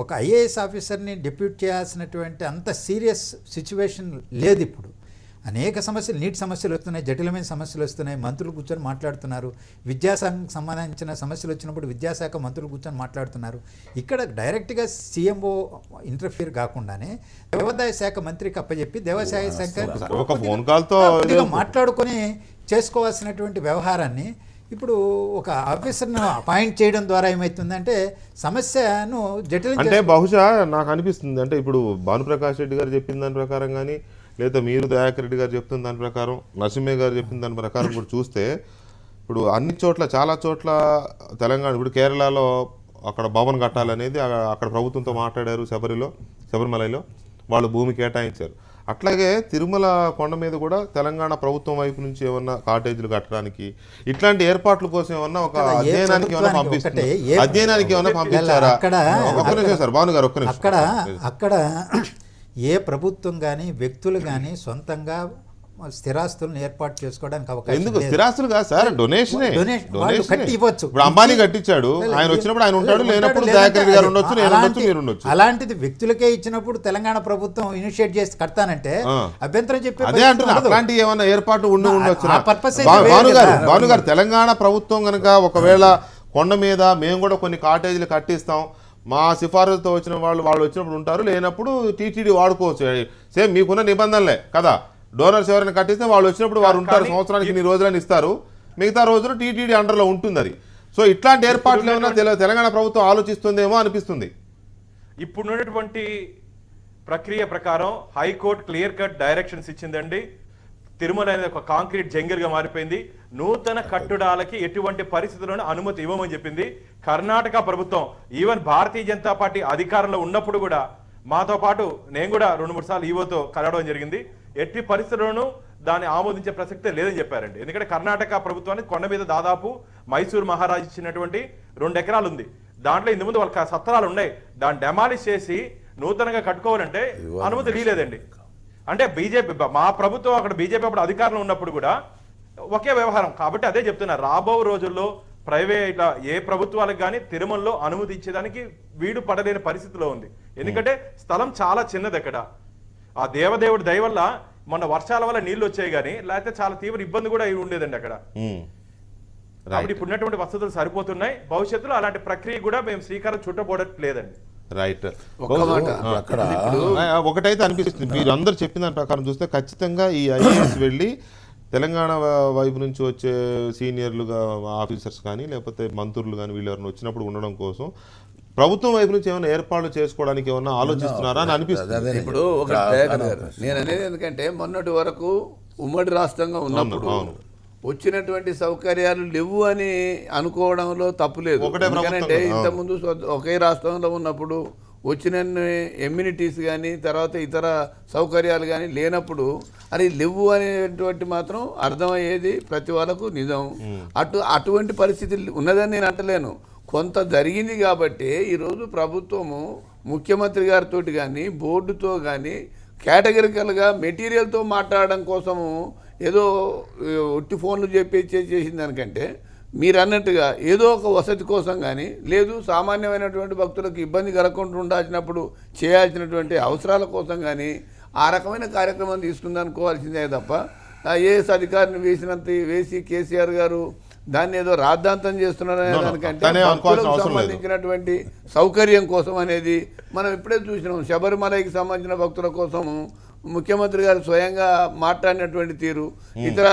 ఒక ఐఏఎస్ ఆఫీసర్ని డిప్యూట్ చేయాల్సినటువంటి అంత సీరియస్ సిచ్యువేషన్ లేదు ఇప్పుడు. అనేక సమస్యలు, నీటి సమస్యలు వస్తున్నాయి, జటిలమైన సమస్యలు వస్తున్నాయి, మంత్రులు కూర్చొని మాట్లాడుతున్నారు. విద్యాశాఖకు సంబంధించిన సమస్యలు వచ్చినప్పుడు విద్యాశాఖ మంత్రులు కూర్చొని మాట్లాడుతున్నారు. ఇక్కడ డైరెక్ట్గా సీఎంఓ ఇంటర్ఫియర్ కాకుండానే దేవాదాయ శాఖ మంత్రికి అప్పచెప్పి దేవాదాయ శాఖ ఒక ఫోన్ కాల్తో మాట్లాడుకొని చేసుకోవాల్సినటువంటి వ్యవహారాన్ని ఇప్పుడు ఒక ఆఫీసర్ను అపాయింట్ చేయడం ద్వారా ఏమవుతుందంటే సమస్యను జటిలం. అంటే బహుశా నాకు అనిపిస్తుంది, అంటే ఇప్పుడు భానుప్రకాష్ రెడ్డి గారు చెప్పిన దాని ప్రకారం కానీ, లేదా మీరు దయాకర్ రెడ్డి గారు చెప్తున్న దాని ప్రకారం, నరసింహయ్య గారు చెప్పిన దాని ప్రకారం కూడా చూస్తే, ఇప్పుడు అన్ని చోట్ల, చాలా చోట్ల తెలంగాణ, ఇప్పుడు కేరళలో అక్కడ భవన్ కట్టాలనేది అక్కడ ప్రభుత్వంతో మాట్లాడారు. శబరిమలలో వాళ్ళు భూమి కేటాయించారు. అట్లాగే తిరుమల కొండ మీద కూడా తెలంగాణ ప్రభుత్వం వైపు నుంచి ఏమన్నా కాటేజీలు కట్టడానికి, ఇట్లాంటి ఏర్పాట్ల కోసం ఏమన్నా ఒక అధ్యయనానికి ఏమన్నా పంపించారా? ఒక్క నిమిషం సార్, భాను గారు ఒక్క నిమిషం. అక్కడ ఏ ప్రభుత్వం కానీ వ్యక్తులు కానీ సొంతంగా స్థిరాస్తులను ఏర్పాటు చేసుకోవడానికి అవకాశం ఎందుకు? స్థిరాస్తులు కాదు సార్, డొనేషనే. కట్టి ఇవ్వచ్చు. ఇప్పుడు అంబానీ కట్టించాడు, ఆయన వచ్చినప్పుడు ఆయన ఉంటాడు, లేనప్పుడు దయాకర్ రెడ్డి గారు ఉండొచ్చు, నేను ఉండొచ్చు, మీరు ఉండొచ్చు. అలాంటిది వ్యక్తులకే ఇచ్చినప్పుడు తెలంగాణ ప్రభుత్వం ఇనిషియేట్ చేసి కడతానంటే అభ్యంతరం చెప్పి అదే అంటున్నా. అట్లాంటి ఏమన్నా ఏర్పాటు ఉండొచ్చు. భానుగారు, తెలంగాణ ప్రభుత్వం కనుక ఒకవేళ కొండ మీద మేము కూడా కొన్ని కాటేజీలు కట్టిస్తాం, మా సిఫారసుతో వచ్చిన వాళ్ళు వచ్చినప్పుడు ఉంటారు, లేనప్పుడు టీటీడీ వాడుకోవచ్చు. సేమ్ మీకున్న నిబంధనలే కదా. డోనర్స్ ఎవరైనా కట్టిస్తే వాళ్ళు వచ్చినప్పుడు వారు ఉంటారు, సంవత్సరానికి ఇన్ని రోజులని ఇస్తారు, మిగతా రోజులు టీటీడీ అండర్లో ఉంటుంది అది. సో ఇట్లాంటి ఏర్పాట్లు ఏమన్నా తెలంగాణ ప్రభుత్వం ఆలోచిస్తుందేమో అనిపిస్తుంది. ఇప్పుడున్నటువంటి ప్రక్రియ ప్రకారం హైకోర్టు క్లియర్ కట్ డైరెక్షన్స్ ఇచ్చిందండి. తిరుమల అనేది ఒక కాంక్రీట్ జంగిల్గా మారిపోయింది. నూతన కట్టడాలకి ఎటువంటి పరిస్థితుల్లోనూ అనుమతి ఇవ్వమని చెప్పింది కర్ణాటక ప్రభుత్వం. ఈవెన్ భారతీయ జనతా పార్టీ అధికారంలో ఉన్నప్పుడు కూడా మాతో పాటు నేను కూడా 2-3 సార్లు ఈవోతో కలవడం జరిగింది. ఎట్టి పరిస్థితుల్లోనూ దాన్ని ఆమోదించే ప్రసక్తే లేదని చెప్పారండి. ఎందుకంటే కర్ణాటక ప్రభుత్వానికి కొండ మీద దాదాపు మైసూర్ మహారాజు ఇచ్చినటువంటి 2 ఎకరాలు ఉంది. దాంట్లో ఇంత ముందు వాళ్ళకి సత్రాలు ఉన్నాయి. దాన్ని డెమాలిష్ చేసి నూతనంగా కట్టుకోవాలంటే అనుమతి లేదండి. అంటే బీజేపీ, మా ప్రభుత్వం అక్కడ బీజేపీ అప్పుడు అధికారంలో ఉన్నప్పుడు కూడా ఒకే వ్యవహారం. కాబట్టి అదే చెప్తున్నా, రాబో రోజుల్లో ప్రైవేట్ ఏ ప్రభుత్వాలకు కానీ తిరుమలలో అనుమతి ఇచ్చేదానికి వీడు పడలేని పరిస్థితిలో ఉంది. ఎందుకంటే స్థలం చాలా చిన్నది అక్కడ. ఆ దేవదేవుడి దయ వల్ల మొన్న వర్షాల వల్ల నీళ్లు వచ్చాయి కానీ లేకపోతే చాలా తీవ్ర ఇబ్బంది కూడా ఉండేదండి అక్కడ. కాబట్టి ఇప్పుడున్నటువంటి వసతులు సరిపోతున్నాయి. భవిష్యత్తులో అలాంటి ప్రక్రియ కూడా మేము శ్రీకారం చుట్టబోడట్లేదండి. రైట్. ఒక్క మాట అక్కడ ఒకటైతే అనిపిస్తుంది, మీరు అందరు చెప్పిన దాని ప్రకారం చూస్తే ఖచ్చితంగా ఈ ఐఏఎస్ వెళ్ళి తెలంగాణ వైపు నుంచి వచ్చే సీనియర్లుగా ఆఫీసర్స్ కానీ లేకపోతే మంత్రులు కానీ వీళ్ళు ఎవరైనా వచ్చినప్పుడు ఉండడం కోసం ప్రభుత్వం వైపు నుంచి ఏమైనా ఏర్పాట్లు చేసుకోవడానికి ఏమన్నా ఆలోచిస్తున్నారా అని అనిపిస్తుంది. ఇప్పుడు ఒక నేను అనేది ఎందుకంటే మొన్నటి వరకు ఉమ్మడి రాష్ట్రంగా ఉన్నప్పుడు వచ్చినటువంటి సౌకర్యాలు లేవు అని అనుకోవడంలో తప్పులేదు. ఎందుకంటే ఇంతకుముందు ఒకే రాష్ట్రంలో ఉన్నప్పుడు వచ్చిన ఎమ్యూనిటీస్ కానీ తర్వాత ఇతర సౌకర్యాలు కానీ లేనప్పుడు అది లేవు అనేటువంటి మాత్రం అర్థమయ్యేది ప్రతి వాళ్ళకు నిజం. అటువంటి పరిస్థితి ఉన్నదని నేను అంటలేను, కొంత జరిగింది. కాబట్టి ఈరోజు ప్రభుత్వము ముఖ్యమంత్రి గారితో కానీ బోర్డుతో కానీ కేటగిరికల్గా మెటీరియల్తో మాట్లాడడం కోసము ఏదో ఒట్టి ఫోన్లు చేసిన దానికంటే మీరు అన్నట్టుగా ఏదో ఒక వసతి కోసం కానీ లేదు సామాన్యమైనటువంటి భక్తులకు ఇబ్బంది కలగకుండా ఉండాల్సినప్పుడు చేయాల్సినటువంటి అవసరాల కోసం కానీ ఆ రకమైన కార్యక్రమం తీసుకుందనుకోవాల్సిందే తప్ప ఐఏఎస్ అధికారిని వేసి కేసీఆర్ గారు దాన్ని ఏదో రాద్ధాంతం చేస్తున్నారనే దానికంటే భక్తులకు సంబంధించినటువంటి సౌకర్యం కోసం అనేది మనం ఇప్పుడే చూసినాం. శబరిమలకి సంబంధించిన భక్తుల కోసము ముఖ్యమంత్రి గారు స్వయంగా మాట్లాడినటువంటి తీరు, ఇతర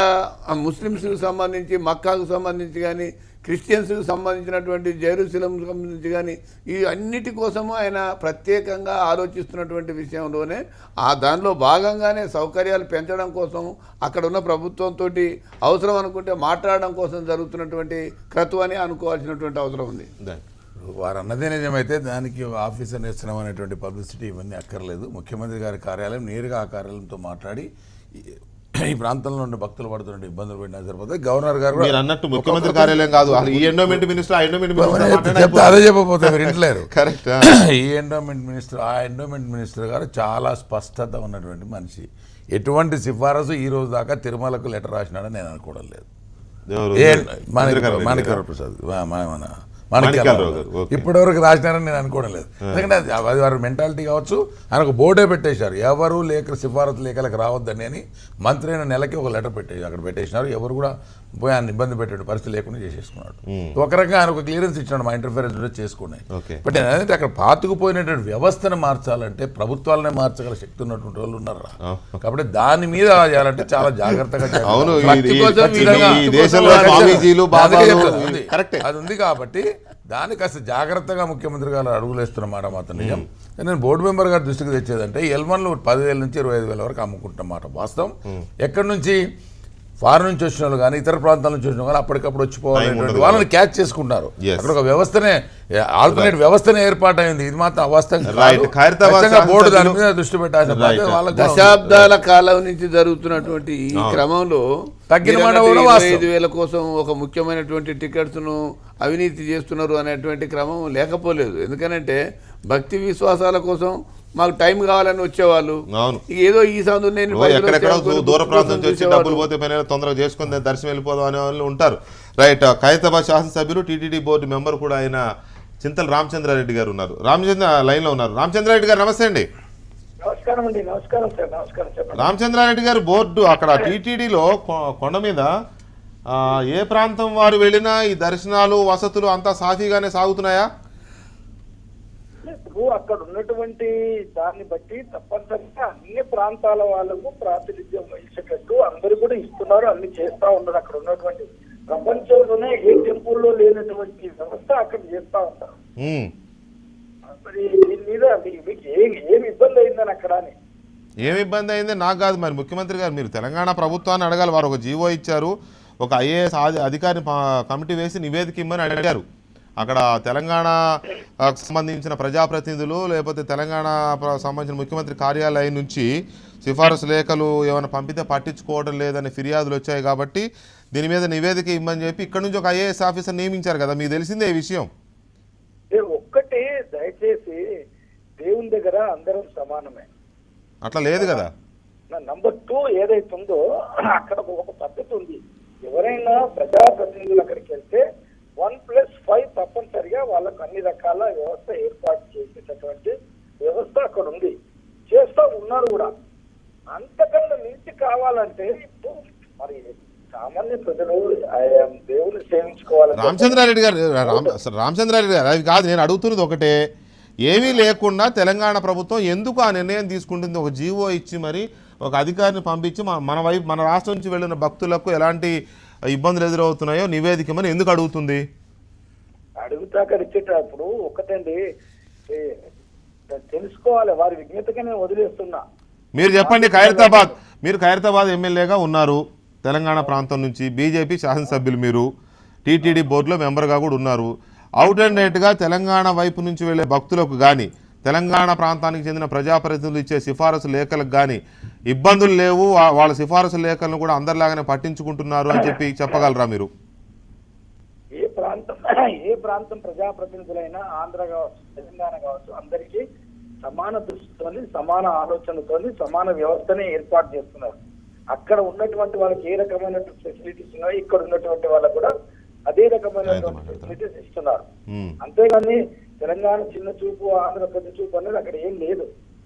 ముస్లిమ్స్కి సంబంధించి మక్కాకు సంబంధించి కానీ క్రిస్టియన్స్కి సంబంధించినటువంటి జెరూసలేం సంబంధించి కానీ ఈ అన్నిటి కోసము ఆయన ప్రత్యేకంగా ఆలోచిస్తున్నటువంటి విషయంలోనే దానిలో భాగంగానే సౌకర్యాలు పెంచడం కోసం అక్కడ ఉన్న ప్రభుత్వంతో అవసరం అనుకుంటే మాట్లాడడం కోసం జరుగుతున్నటువంటి క్రతువు అని అనుకోవాల్సినటువంటి అవసరం ఉంది. వారు అన్నదే నిజమైతే దానికి ఆఫీసర్ ఇస్తున్నాం అనేటువంటి పబ్లిసిటీ ఇవన్నీ అక్కర్లేదు. ముఖ్యమంత్రి గారి కార్యాలయం నేరుగా ఆ కార్యాలయంతో మాట్లాడి ఈ ప్రాంతంలో ఉండే భక్తులు పడుతున్న ఇబ్బందులు పెట్టినా సరిపోతుంది. గవర్నర్ గారు మీరు అన్నట్టు ముఖ్యమంత్రి కార్యాలయం కాదు, ఈ ఎండోమెంట్ మినిస్టర్ అదే చెప్పబోతే మీరు ఇంటలేరు. కరెక్ట్. ఈ ఎండోమెంట్ మినిస్టర్ గారు చాలా స్పష్టత ఉన్నటువంటి మనిషి. ఎటువంటి సిఫారసు ఈ రోజు దాకా తిరుమలకు లెటర్ రాసినాడని నేను అనుకోవడం లేదు. మాణిక్య ప్రసాద్ ఇప్పటివరకు రాసినారని నేను అనుకోవడం లేదు. ఎందుకంటే అది వారి మెంటాలిటీ కావచ్చు. ఆయన ఒక బోర్డే పెట్టేశారు, ఎవరు సిఫారసు లేఖలకు రావద్దని అని. మంత్రి అయిన నెలకి ఒక లెటర్ అక్కడ పెట్టేసినారు. ఎవరు కూడా పోయి ఆయన ఇబ్బంది పెట్టే పరిస్థితి లేకుండా చేసేసుకున్నాడు. ఒక రకంగా ఆయన ఒక క్లియరెన్స్ ఇచ్చినాడు, మా ఇంటర్ఫిరెన్స్ కూడా చేసుకున్నాయి. బట్ ఏంటంటే అక్కడ పాతుకుపోయినటువంటి వ్యవస్థను మార్చాలంటే ప్రభుత్వాలనే మార్చగల శక్తి ఉన్నటువంటి వాళ్ళు ఉన్నారు. కాబట్టి దాని మీద చేయాలంటే చాలా జాగ్రత్తగా అది ఉంది. కాబట్టి దాన్ని కాస్త జాగ్రత్తగా ముఖ్యమంత్రి గారు అడుగులేస్తున్న మాట మాత్రం నిజం. నేను బోర్డు మెంబర్ గారి దృష్టికి తెచ్చేదంటే ఎల్వన్లు 10,000 నుంచి 25,000 వరకు అమ్ముకుంటున్నమాట వాస్తవం. ఎక్కడి నుంచి ఫారెన్ నుంచి వచ్చిన వాళ్ళు కానీ ఇతర ప్రాంతాల నుంచి వచ్చిన వాళ్ళు అప్పటికప్పుడు వచ్చిపోవాలి, వాళ్ళని క్యాచ్ చేసుకుంటారు. అక్కడ ఒక వ్యవస్థనే ఆల్టర్నేట్ వ్యవస్థనే ఏర్పాటైంది. ఇది మాత్రం అవాస్తవంగా బోర్డు దాని మీద దృష్టి పెట్టాల్సిన దశాబ్దాల కాలం నుంచి జరుగుతున్నటువంటి ఈ క్రమంలో తగ్గిన 25,000 కోసం ఒక ముఖ్యమైనటువంటి టికెట్స్ ను అవినీతి చేస్తున్నారు అనేటువంటి క్రమం లేకపోలేదు. ఎందుకనంటే భక్తి విశ్వాసాల కోసం మాకు టైం కావాలని వచ్చేవాళ్ళు. ఏదో ఈ దూర ప్రాంతం నుంచి డబ్బులు పోతే పైన తొందరగా చేసుకుని దర్శనం వెళ్ళిపోదాం అనే వాళ్ళు ఉంటారు. రైట్. ఖైరతాబాద్ శాసనసభ్యులు టీటీడీ బోర్డు మెంబర్ కూడా ఆయన చింతల రామచంద్రారెడ్డి గారు ఉన్నారు. లైన్ లో ఉన్నారు. రామచంద్రారెడ్డి గారు నమస్తే అండి. నమస్కారం అండి. నమస్కారం సార్. నమస్కారం. రామచంద్రారెడ్డి గారు, బోర్డు అక్కడ టీటీడీలో కొండ మీద ఏ ప్రాంతం వారు వెళ్ళినా ఈ దర్శనాలు వసతులు అంతా సాఫీగానే సాగుతున్నాయా? ఇప్పుడు అక్కడ ఉన్నటువంటి దాన్ని బట్టి తప్పనిసరిగా అన్ని ప్రాంతాల వాళ్ళకు ప్రాతినిధ్యం వహించేటట్టు అందరూ కూడా ఇస్తున్నారు, అన్ని చేస్తా ఉన్నారు. అక్కడ ఉన్నటువంటి ప్రపంచంలోనే ఏ టెంపుల్లో లేనటువంటి వ్యవస్థ అక్కడ చేస్తా ఉంటారు. మరి దీని మీద మీకు ఏమి ఇబ్బంది అయిందని అక్కడ అని? ఏమి ఇబ్బంది అయింది నాకు కాదు, మరి ముఖ్యమంత్రి గారు మీరు తెలంగాణ ప్రభుత్వాన్ని అడగాలి. వారు ఒక జీవో ఇచ్చారు, ఒక ఐఏఎస్ అధికారిని కమిటీ వేసి నివేదిక ఇమ్మని అడిగారు. అక్కడ తెలంగాణ సంబంధించిన ప్రజాప్రతినిధులు లేకపోతే తెలంగాణ సంబంధించిన ముఖ్యమంత్రి కార్యాలయం నుంచి సిఫారసు లేఖలు ఏమైనా పంపితే పట్టించుకోవడం లేదని ఫిర్యాదులు వచ్చాయి. కాబట్టి దీని మీద నివేదిక ఇమ్మని చెప్పి ఇక్కడ నుంచి ఒక ఐఏఎస్ ఆఫీసర్ నియమించారు కదా, మీకు తెలిసిందే ఈ విషయం. ఒక్కటి దయచేసి దేవుని దగ్గర అందరం సమానమే, అట్లా లేదు కదా. నంబర్ 2 ఏదైతే ఉందో అక్కడ ఒక పద్ధతి ఉంది. ఎవరైనా ప్రజాప్రతినిధులు అక్కడికి వెళ్తే 1+5 తప్పనిసరిగా వాళ్ళకు అన్ని రకాల వ్యవస్థ ఏర్పాటు చేసేటటువంటి వ్యవస్థ అక్కడ ఉంది, చేస్తూ ఉన్నారు కూడా. అంతకన్నా మించి కావాలంటే ఇప్పుడు మరి సామాన్య ప్రజలు దేవుని సేవించుకోవాలి. రామచంద్రారెడ్డి గారు అది కాదు, నేను అడుగుతున్నది ఒకటే. ఏమీ లేకుండా తెలంగాణ ప్రభుత్వం ఎందుకు ఆ నిర్ణయం తీసుకుంటుంది? ఒక జీవో ఇచ్చి మరి ఒక అధికారిని పంపించి మన రాష్ట్రం నుంచి వెళ్ళిన భక్తులకు ఎలాంటి ఇబ్బందులు ఎదురవుతున్నాయో నివేదికమని ఎందుకు అడుగుతుంది? అడుగుతా అక్కడ ఇచ్చేటప్పుడు ఒక్కటండి, తెలుసుకోవాలి, వారి విజ్ఞతగా నేను వదిలేస్తున్నా. మీరు చెప్పండి, మీరు ఖైరతాబాద్ ఎమ్మెల్యేగా ఉన్నారు, తెలంగాణ ప్రాంతం నుంచి బీజేపీ శాసనసభ్యులు, మీరు టీటీడీ బోర్డులో మెంబర్గా కూడా ఉన్నారు. అవుటర్నేట్గా తెలంగాణ వైపు నుంచి వెళ్ళే భక్తులకు కానీ తెలంగాణ ప్రాంతానికి చెందిన ప్రజాప్రతినిధులు ఇచ్చే సిఫారసు లేఖలకు కానీ ఇబ్బందులు లేవు, వాళ్ళ సిఫారసు లేఖలను కూడా అందరిలాగానే పట్టించుకుంటున్నారు అని చెప్పగలరా మీరు? ఏ ప్రాంతం ప్రజాప్రతినిధులైనా ఆంధ్ర కావచ్చు, తెలంగాణ కావచ్చు, అందరికీ సమాన దృష్టితోని, సమాన ఆలోచనతోని, సమాన వ్యవస్థని ఏర్పాటు చేస్తున్నారు. అక్కడ ఉన్నటువంటి వాళ్ళకి ఏ రకమైన ఫెసిలిటీస్ ఉన్నాయో ఇక్కడ ఉన్నటువంటి వాళ్ళకు కూడా అదే రకమైనటువంటి ఫెసిలిటీస్ ఇస్తున్నారు. అంతేగాని తెలంగాణ చిన్న చూపు, ఆంధ్ర పెద్ద చూపు అనేది అక్కడ ఏం లేదు.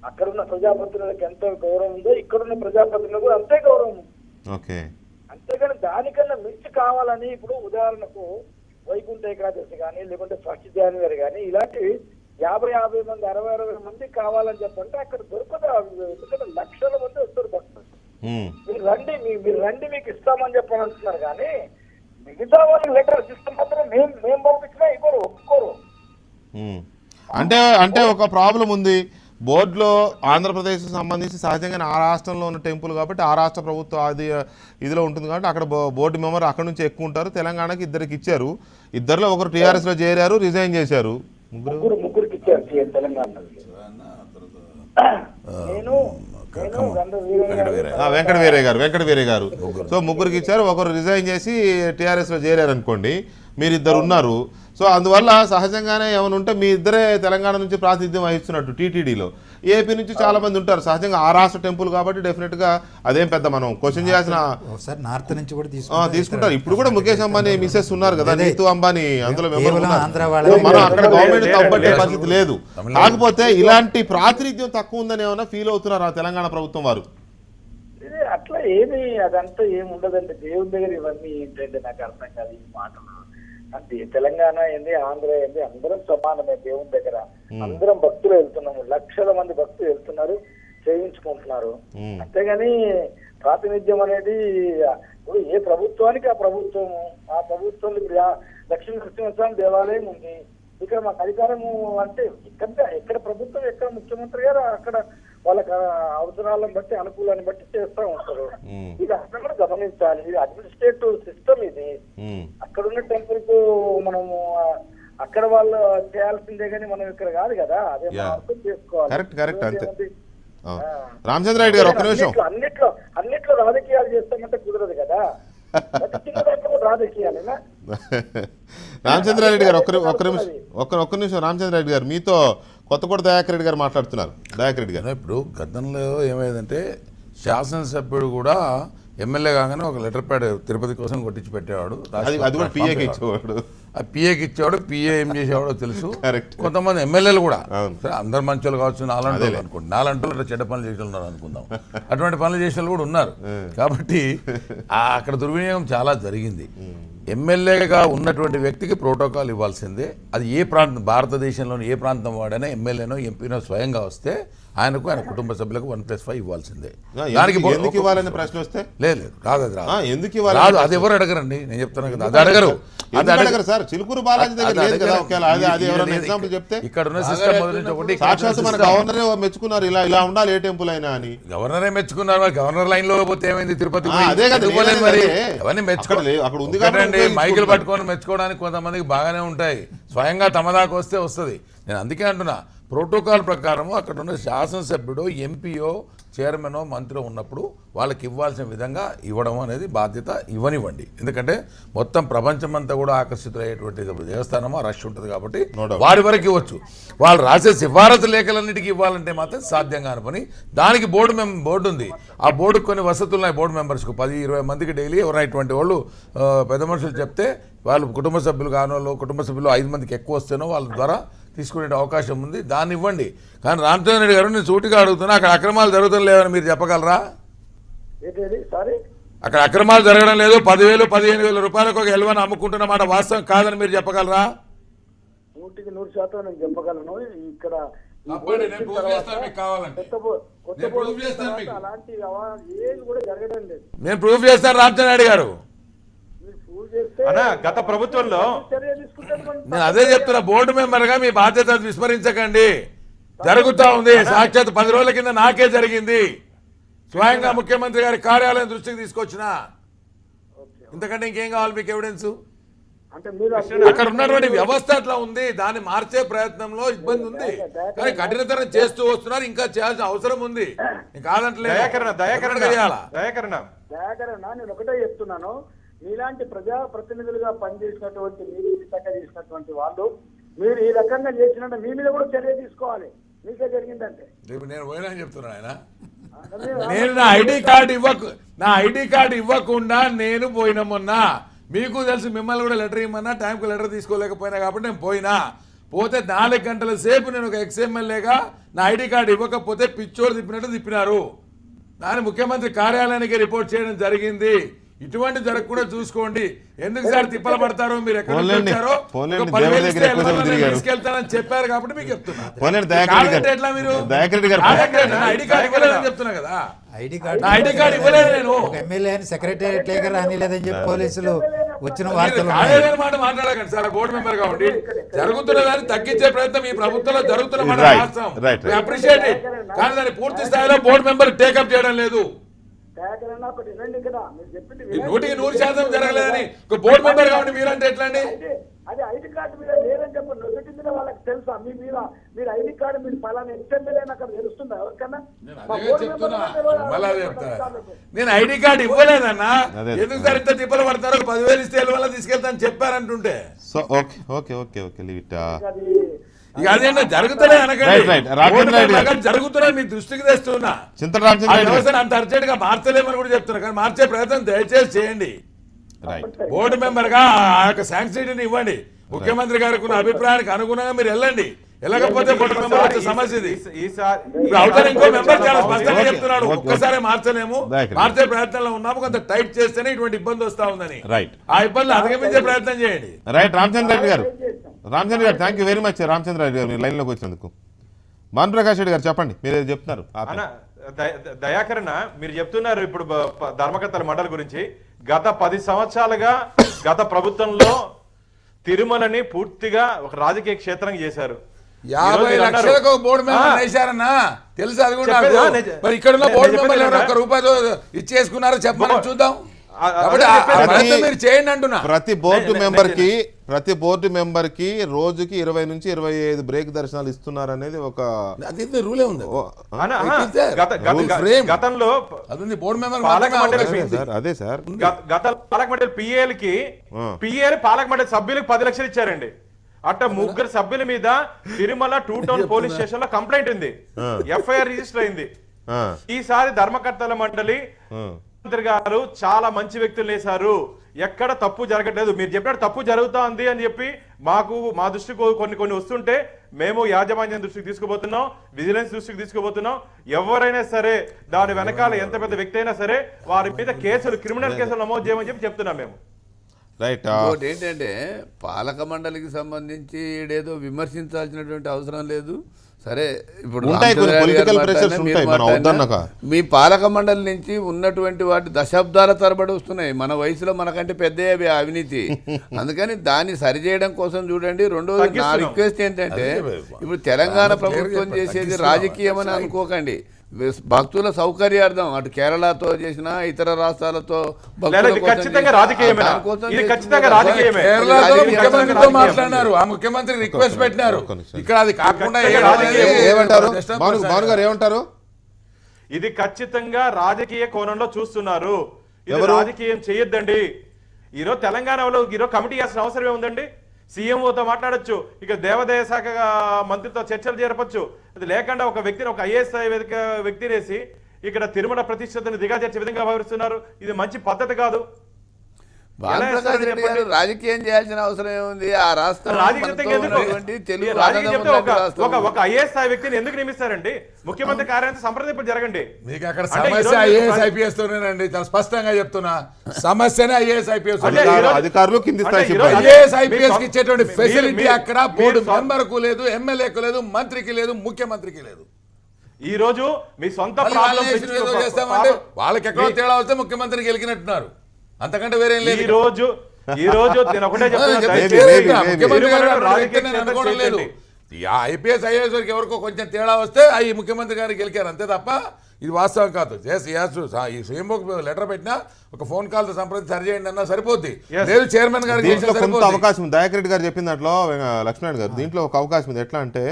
అక్కడ ఉన్న ప్రజాప్రతినిధులకు ఎంత గౌరవం ఉందో ఇక్కడున్న ప్రజాప్రతినిధులు కూడా అంతే గౌరవం ఉంది. అంతేగాని దానికన్నా మించి కావాలని, ఇప్పుడు ఉదాహరణకు వైకుంఠ ఏకాదశి కానీ లేకుంటే 1 జనవరి కానీ ఇలాంటివి 50 మంది 60 మంది కావాలని చెప్పంటే అక్కడ దొరకదు. ఎందుకంటే లక్షల మంది వస్తారు భక్తులు. మీరు రండి మీకు ఇస్తామని చెప్పని అంటున్నారు. కానీ మిగతా వాళ్ళకి లెటర్స్ ఇస్తే మాత్రం మేము పంపించినా ఇవ్వరు, ఒప్పుకోరు. అంటే ఒక ప్రాబ్లం ఉంది బోర్డులో. ఆంధ్రప్రదేశ్కి సంబంధించి సహజంగానే ఆ రాష్ట్రంలో ఉన్న టెంపుల్ కాబట్టి ఆ రాష్ట్ర ప్రభుత్వం అది ఇదిలో ఉంటుంది కాబట్టి అక్కడ బోర్డు మెంబర్ అక్కడ నుంచి ఎక్కువ ఉంటారు. తెలంగాణకి ఇద్దరికి ఇచ్చారు, ఇద్దరులో ఒకరు టీఆర్ఎస్లో చేరారు, రిజైన్ చేశారు. ముగ్గురికి ఇచ్చారు తెలంగాణ. వెంకట వీరయ్య గారు సో ముగ్గురికి ఇచ్చారు, ఒకరు రిజైన్ చేసి టీఆర్ఎస్లో చేరారు అనుకోండి, మీరిద్దరు ఉన్నారు. సో అందువల్ల సహజంగానే ఏమైనా ఉంటే మీ ఇద్దరే తెలంగాణ నుంచి ప్రాతినిధ్యం వహిస్తున్నట్టు టీటీడీలో. ఏపీ నుంచి చాలా మంది ఉంటారు, సహజంగా ఆ రాష్ట్ర టెంపుల్ కాబట్టి డెఫినెట్గా అదేం పెద్ద మనం క్వశ్చన్ చేయాల్సిన నార్త్ నుంచి కూడా తీసుకుంటారు. ఇప్పుడు కూడా ముఖేష్ అంబానీ మిసెస్ ఉన్నారు కదా, నీతు అంబానీ, అందులో మనం అక్కడ గవర్నమెంట్ తప్పట్టే పరిస్థితి లేదు. కాకపోతే ఇలాంటి ప్రాతినిధ్యం తక్కువ ఉందని ఏమైనా ఫీల్ అవుతున్నారు ఆ తెలంగాణ ప్రభుత్వం వారు? అట్లా ఏమి అదంతా ఏమి ఉండదండి. దేవుని దగ్గర ఇవన్నీ ఏంటంటే నాకు అర్థం కాదు ఈ మాటలు. అంటే తెలంగాణ ఏంది, ఆంధ్ర ఏంది, అందరం సమానమే దేవుని దగ్గర. అందరం భక్తులు వెళ్తున్నాము, లక్షల మంది భక్తులు వెళ్తున్నారు, సేవించుకుంటున్నారు. అంతేగాని ప్రాతినిధ్యం అనేది ఇప్పుడు ఏ ప్రభుత్వానికి ఆ ప్రభుత్వము, ఆ ప్రభుత్వంలో లక్ష్మీ నరసింహస్వామి దేవాలయం ఉంది. ఇక్కడ మాకు అధికారము అంటే ఎక్కడ ప్రభుత్వం, ఎక్కడ ముఖ్యమంత్రి గారు అక్కడ వాళ్ళకి అవసరాలను బట్టి, అనుకూలాన్ని బట్టి చేస్తూ ఉంటారు. ఇది అక్కడ కూడా గమనించాలి. ఇది అడ్మినిస్ట్రేటివ్ సిస్టమ్. ఇది అక్కడ ఉన్న టెంపుల్ కు మనము అక్కడ వాళ్ళు చేయాల్సిందే కానీ మనం ఇక్కడ కాదు కదా. అదే మనం అర్థం చేసుకోవాలి. రామచంద్ర రెడ్డి గారు ఒక్క నిమిషం. అన్నిట్లో రాజకీయాలు చేస్తామంటే కుదరదు కదా. రాజకీయాలేనా? రామచంద్రారెడ్డి గారు ఒక్క నిమిషం. రామచంద్రారెడ్డి గారు మీతో కొత్తకోట దయాకర్ రెడ్డి గారు మాట్లాడుతున్నారు. దయాకర్ రెడ్డి గారు, ఇప్పుడు గతంలో ఏమైందంటే శాసనసభ్యుడు కూడా ఎమ్మెల్యే కాగానే ఒక లెటర్ ప్యాడ్ తిరుపతి కోసం కొట్టించి పెట్టేవాడు. అది కూడా పిఏకి ఇచ్చేవాడు. ఆ పిఏకి ఇచ్చేవాడు, పిఏ ఏం చేసేవాడో తెలుసు. కొంతమంది ఎమ్మెల్యేలు కూడా అందరు మంచోళ్ళు కావచ్చు, నాలంటోళ్ళు అనుకోండి, నాలంటోళ్ళు చెడ్డ పనులు చేసే ఉన్నారు అనుకుందాం. అటువంటి పనులు చేసే వాళ్ళు కూడా ఉన్నారు. కాబట్టి అక్కడ దుర్వినియోగం చాలా జరిగింది. ఎమ్మెల్యేగా ఉన్నటువంటి వ్యక్తికి ప్రోటోకాల్ ఇవ్వాల్సిందే. అది ఏ ప్రాంతం, భారతదేశంలోని ఏ ప్రాంతం వాడైనా ఎమ్మెల్యేనో ఎంపీనో స్వయంగా వస్తే ఆయనకు, ఆయన కుటుంబ సభ్యులకు 1+5 ఇవ్వాల్సిందే. దానికి ఎందుకు ఇవ్వాలని ప్రశ్న వస్తే లేదు రాదు, అది రాదు. ఎందుకు ఇవ్వాలి? రాదు, అది ఎవరు అడగరండి. నేను చెప్తాను కదా, అది అడగరు. సార్ చిలుకూరు బాలాజీ దగ్గర లేదు కదా. ఎగ్జాంపుల్ చెప్తే ఇక్కడ ఉన్న సిస్టమ్ మొదటి నుంచి ఒకటి సాక్షాత్ మన గవర్నరే మెచ్చుకున్నారు, ఇలా ఉండాలి ఏ టెంపుల్ అయినా అని. గవర్నరే మెచ్చుకున్నారు. మరి గవర్నర్ లైన్ లో పోతే ఏమైంది? తిరుపతి అదే కదా మరి అవన్నీ మెచ్చుకోండి. అక్కడ ఉంది కాబట్టి మైకులు పట్టుకొని మెచ్చుకోవడానికి కొంతమందికి బాగానే ఉంటాయి. స్వయంగా తమ దాకా వస్తే వస్తుంది. నేను అందుకే అంటున్నా, ప్రోటోకాల్ ప్రకారము అక్కడ ఉన్న శాసనసభ్యుడు, ఎంపీఓ, చైర్మనో, మంత్రి ఉన్నప్పుడు వాళ్ళకి ఇవ్వాల్సిన విధంగా ఇవ్వడం అనేది బాధ్యత. ఇవ్వనివ్వండి. ఎందుకంటే మొత్తం ప్రపంచమంతా కూడా ఆకర్షితులయ్యేటువంటి దేవస్థానమో రష్ ఉంటుంది కాబట్టి వారి వరకు ఇవ్వచ్చు. వాళ్ళు రాసే సిఫారసు లేఖలన్నిటికీ ఇవ్వాలంటే మాత్రం సాధ్యం కాని పని. దానికి బోర్డు ఉంది. ఆ బోర్డుకు కొన్ని వసతులు ఉన్నాయి. బోర్డు మెంబర్స్కు 10-20 మందికి డైలీ ఎవరైనటువంటి వాళ్ళు పెద్ద మనుషులు చెప్తే వాళ్ళు కుటుంబ సభ్యులు కానోళ్ళు, కుటుంబ సభ్యులు 5 మందికి ఎక్కువ వస్తేనో వాళ్ళ ద్వారా తీసుకునే అవకాశం ఉంది. దాన్ని ఇవ్వండి. కానీ రామచంద్ర రెడ్డి గారు, నేను సూటిగా అడుగుతున్నా, అక్కడ అక్రమాలు జరుగుతాం లేవని మీరు చెప్పగలరా? అక్కడ అక్రమాలు జరగడం లేదు. 10,000-15,000 రూపాయలకు ఒక ఎల్వన్ అమ్ముకుంటున్నమాట వాస్తవం కాదని మీరు చెప్పగలరా? 100% నేను చెప్పగలను. ఇక్కడ ఈ తప్పండి, బోర్డు నేను వచ్చిన prove తర్వాత చేస్తాను మీకు కావాలంటే. కొత్త నేను బోర్డు prove వచ్చిన చేస్తాను తర్వాత మీకు. అలాంటి ఏది కూడా జరగడం లేదు. నేను ప్రూఫ్ చేస్తాను రామచంద్ర గారు. మీరు ప్రూవ్ చేస్తే అన్నా, గత ప్రభుత్వంలో చర్య తీసుకుంటారు. నేను అదే చెప్తున్నా, బోర్డు మెంబర్ గా మీ బాధ్యత విస్మరించకండి. జరుగుతా ఉంది. సాక్షాత్ 10 రోజుల కింద నాకే జరిగింది. స్వయంగా ముఖ్యమంత్రి గారి కార్యాలయం దృష్టికి తీసుకొచ్చిన. ఇంతకంటే ఇంకేం కావాలి మీకు ఎవిడెన్స్? అంటే మీరు అక్కడ ఉన్నటువంటి వ్యవస్థ అట్లా ఉంది. దాన్ని మార్చే ప్రయత్నంలో ఇబ్బంది ఉంది, కానీ కఠినతరం చేస్తూ వస్తున్నారు. ఇంకా చేయాల్సిన అవసరం ఉంది. దయాకరణ నేను ఒకటే చెప్తున్నాను, మీలాంటి ప్రజా ప్రతినిధులుగా పనిచేసినటువంటి మీరు విధంగా చేసినటువంటి వాళ్ళు మీరు ఈ రకంగా చేసినట్టు మీ మీద కూడా చర్య తీసుకోవాలి. మీకే జరిగిందంటే నేను పోయినా చెప్తున్నా ఆయన, మీరు నేను నా ఐడి కార్డు ఇవ్వకుండా నేను పోయినా మొన్న. మీకు తెలుసు, మిమ్మల్ని కూడా లెటర్ ఇవ్వమన్నా టైంకు లెటర్ తీసుకోలేకపోయినా కాబట్టి నేను పోతే 4 గంటల సేపు నేను ఒక ఎక్స్ఎమ్మెల్యేగా నా ఐడి కార్డు ఇవ్వకపోతే పిచ్చోడు తిప్పినట్టు తిప్పినారు. దాన్ని ముఖ్యమంత్రి కార్యాలయానికి రిపోర్ట్ చేయడం జరిగింది. ఇటువంటి జరగకుండా చూసుకోండి. ఎందుకు సార్ తిప్పల పడతారో మీరు ఎక్కడ వచ్చారో తీసుకెళ్తానని చెప్పారు కాబట్టి మీకు చెప్తున్నా. ఎట్లా మీరు ఐడి కార్డు ఇవ్వలేదని చెప్తున్నా కదా. ఐడి కార్డు ఐడి కార్డు ఇవ్వలేదు నేను. ఒక ఎమ్మెల్యే అని సెక్రటేరియట్ లేక రానిలేదని చెప్పి పోలీసులు వచ్చిన వార్తలు కార్యాలయం మాట మాట్లాడకండి సార్. బోర్డు మెంబర్ కాబట్టి జరుగుతున్న దాన్ని తగ్గించే ప్రయత్నం ఈ ప్రభుత్వంలో జరుగుతున్న మాట అప్రిషియేట్ ఇట్. కానీ దాన్ని పూర్తి స్థాయిలో బోర్డు మెంబర్ టేకప్ చేయడం లేదు. ఒకటి వినండి కదా, మీరు చెప్పింది 100% జరగలేదని ఒక బోర్డు మెంబర్ కాబట్టి మీరంటే ఎట్లా అండి? అది ఐడి కార్డు మీద లేదని చెప్పండి. నొసటి మీద వాళ్ళకి తెలుసా? మీ మీద మీరు ఐడి కార్డు మీరు పలానా ఎక్స్ఎమ్మెల్యే అక్కడ తెలుస్తుందా ఎవరికన్నా? నేను ఐడి కార్డు ఇవ్వలేదన్నా. ఎందుకు సార్ ఇంత తిప్పలు పడతారు? 10,000 ఇస్తే వల్ల తీసుకెళ్తాను చెప్పారంటుంటే సో ఓకే లీవ్ ఇట్. ఇక అదేంటో జరుగుతున్నాయి అనకండి. జరుగుతున్నాయి మీ దృష్టికి తెస్తున్నా. అంత అర్జెంట్ గా మార్చలేమని కూడా చెప్తున్నా. కానీ మార్చే ప్రయత్నం దయచేసి చేయండి. బోర్డు మెంబర్ గా ఆ యొక్క శాంక్షన్ ఇవ్వండి. ముఖ్యమంత్రి గారికి ఉన్న అభిప్రాయానికి అనుగుణంగా మీరు వెళ్ళండి. వెళ్ళకపోతే బోర్డు మెంబర్ వచ్చే సమస్య ఇది. అవుతారు ఇంకో మెంబర్ చాలా స్పష్టంగా చెప్తున్నాడు, ఒక్కసారి మార్చలేము, మార్చే ప్రయత్నంలో ఉన్నాము, కొంత టైట్ చేస్తేనే ఇటువంటి ఇబ్బంది వస్తా ఉందని. ఆ ఇబ్బందులు అధిగమించే ప్రయత్నం చేయండి. రైట్ రామచంద్ర రెడ్డి గారు thank you very much. Ramachandra Reddy గారు మీరు లైన్లోకి వచ్చినందుకు. భాను ప్రకాష్ రెడ్డి గారు చెప్పండి, మీరు ఏదో చెప్తున్నారు. దయాకరణ మీరు చెప్తున్నారు ఇప్పుడు ధర్మకర్తల మండలి గురించి. గత 10 సంవత్సరాలుగా గత ప్రభుత్వంలో తిరుమలని పూర్తిగా ఒక రాజకీయ క్షేత్రంగా చేశారు. 50 లక్షలకు బోర్డు మెంబర్ వేశారన్నా తెలుసు. అది కూడా మరి ఇక్కడ ఉన్న బోర్డు మెంబర్ ఒక్క రూపాయలు ఇచ్చేసుకున్నారో చెప్పమని చూద్దాం. మీరు చేయండి అంటున్నా. ప్రతి బోర్డు మెంబర్ కి రోజుకి 20 నుంచి 25 బ్రేక్ దర్శనాలు ఇస్తున్నారు అనేది ఒక రూలే ఉంది. గతంలో బోర్డు మెంబర్ అదే సార్ గత పాలక మండలి పిఏలు పాలక మండలి సభ్యులకు 10 లక్షలు ఇచ్చారండి. అట్ట 3 సభ్యుల మీద తిరుమల 2 టౌన్ పోలీస్ స్టేషన్ లో కంప్లైంట్ ఉంది, ఎఫ్ఐఆర్ రిజిస్టర్ అయింది. ఈసారి ధర్మకర్తల మండలి మంత్రి గారు చాలా మంచి వ్యక్తులు వేశారు, ఎక్కడ తప్పు జరగట్లేదు, మీరు చెప్పినట్టు తప్పు జరుగుతోంది అని చెప్పి మా దృష్టికి కొన్ని వస్తుంటే మేము యాజమాన్యం దృష్టికి తీసుకుపోతున్నాం, విజిలెన్స్ దృష్టికి తీసుకుపోతున్నాం. ఎవరైనా సరే దాని వెనకాల ఎంత పెద్ద వ్యక్తి అయినా సరే వారి మీద క్రిమినల్ కేసులు నమోదు చేయమని చెప్తున్నాం మేము. ఇంకోటి ఏంటంటే పాలక మండలికి సంబంధించి ఏదో విమర్శించాల్సినటువంటి అవసరం లేదు. సరే, ఇప్పుడు మీ పాలక మండలి నుంచి ఉన్నటువంటి వాటి దశాబ్దాల తరబడి వస్తున్నాయి. మన వయసులో మనకంటే పెద్ద అవినీతి, అందుకని దాన్ని సరిచేయడం కోసం చూడండి. రెండోది నా రిక్వెస్ట్ ఏంటంటే, ఇప్పుడు తెలంగాణ ప్రభుత్వం చేసేది రాజకీయం అని అనుకోకండి. భక్తుల సౌకర్యార్థం అటు కేరళతో చేసిన ఇతర రాష్ట్రాలతో మాట్లాడినారు. ఆ ముఖ్యమంత్రి రిక్వెస్ట్ పెట్టినారు. ఇక్కడ అది కాకుండా ఏమంటారు? ఇది ఖచ్చితంగా రాజకీయ కోణంలో చూస్తున్నారు. ఇది రాజకీయం చేయొద్దండి. ఈరోజు తెలంగాణలో ఈరోజు కమిటీ చేయాల్సిన అవసరం ఏముందండి? సీఎంఓతో మాట్లాడొచ్చు, ఇక దేవాదాయ శాఖ మంత్రితో చర్చలు జరపచ్చు. అది లేకుండా ఒక వ్యక్తిని, ఒక ఐఏఎస్ వ్యక్తినేసి ఇక్కడ తిరుమల ప్రతిష్టతను దిగజార్చే విధంగా భావిస్తున్నారు. ఇది మంచి పద్ధతి కాదు. భానుప్రకాష్ రెడ్డి గారు రాజకీయం చేయాల్సిన అవసరం ఏముంది? ఆ రాష్ట్రం తెలుగు ఒక ఐఏఎస్ స్థాయి వ్యక్తిని ఎందుకు నియమిస్తారండి? ముఖ్యమంత్రి కార్యాలయం సంప్రదింపులు జరగండి. మీకు అక్కడ సమస్య ఐఏఎస్ ఐపీఎస్ తోనేనండి, చాలా స్పష్టంగా చెప్తున్నా. సమస్యనే ఐఏఎస్ ఐపీఎస్. అధికారులు కింది స్థాయి సిబ్బంది. ఐఏఎస్ ఐపీఎస్ కి ఇచ్చేటువంటి ఫెసిలిటీ అక్కడ బోర్డు మెంబర్కు లేదు, ఎమ్మెల్యేకు లేదు, మంత్రికి లేదు, ముఖ్యమంత్రికి లేదు. ఈ రోజు మీ సొంత వాళ్ళకి ఎక్కడో తేడా వస్తే ముఖ్యమంత్రి గెలికినట్టున్నారు, అంతకంటే వేరేం లేదు. ఈ రోజు నేను ఒకటే అనుకోవడం లేదు. ఐపీఎస్ ఐఏఎస్ వరకు ఎవరికో కొంచెం తేడా వస్తే అవి ముఖ్యమంత్రి గారికి గెలికారు అంతే తప్ప ఇది వాస్తవం కాదు. ఈ సీఎంఓకి లెటర్ పెట్టినా ఒక ఫోన్ కాల్ తో సంప్రదించి సరి చేయండి అన్నా సరిపోద్ది. లేదు చైర్మన్ గారికి అవకాశం ఉంది. దయాకర్ రెడ్డి గారు చెప్పిన దాంట్లో లక్ష్మణ్ గారు దీంట్లో ఒక అవకాశం ఉంది. ఎట్లా అంటే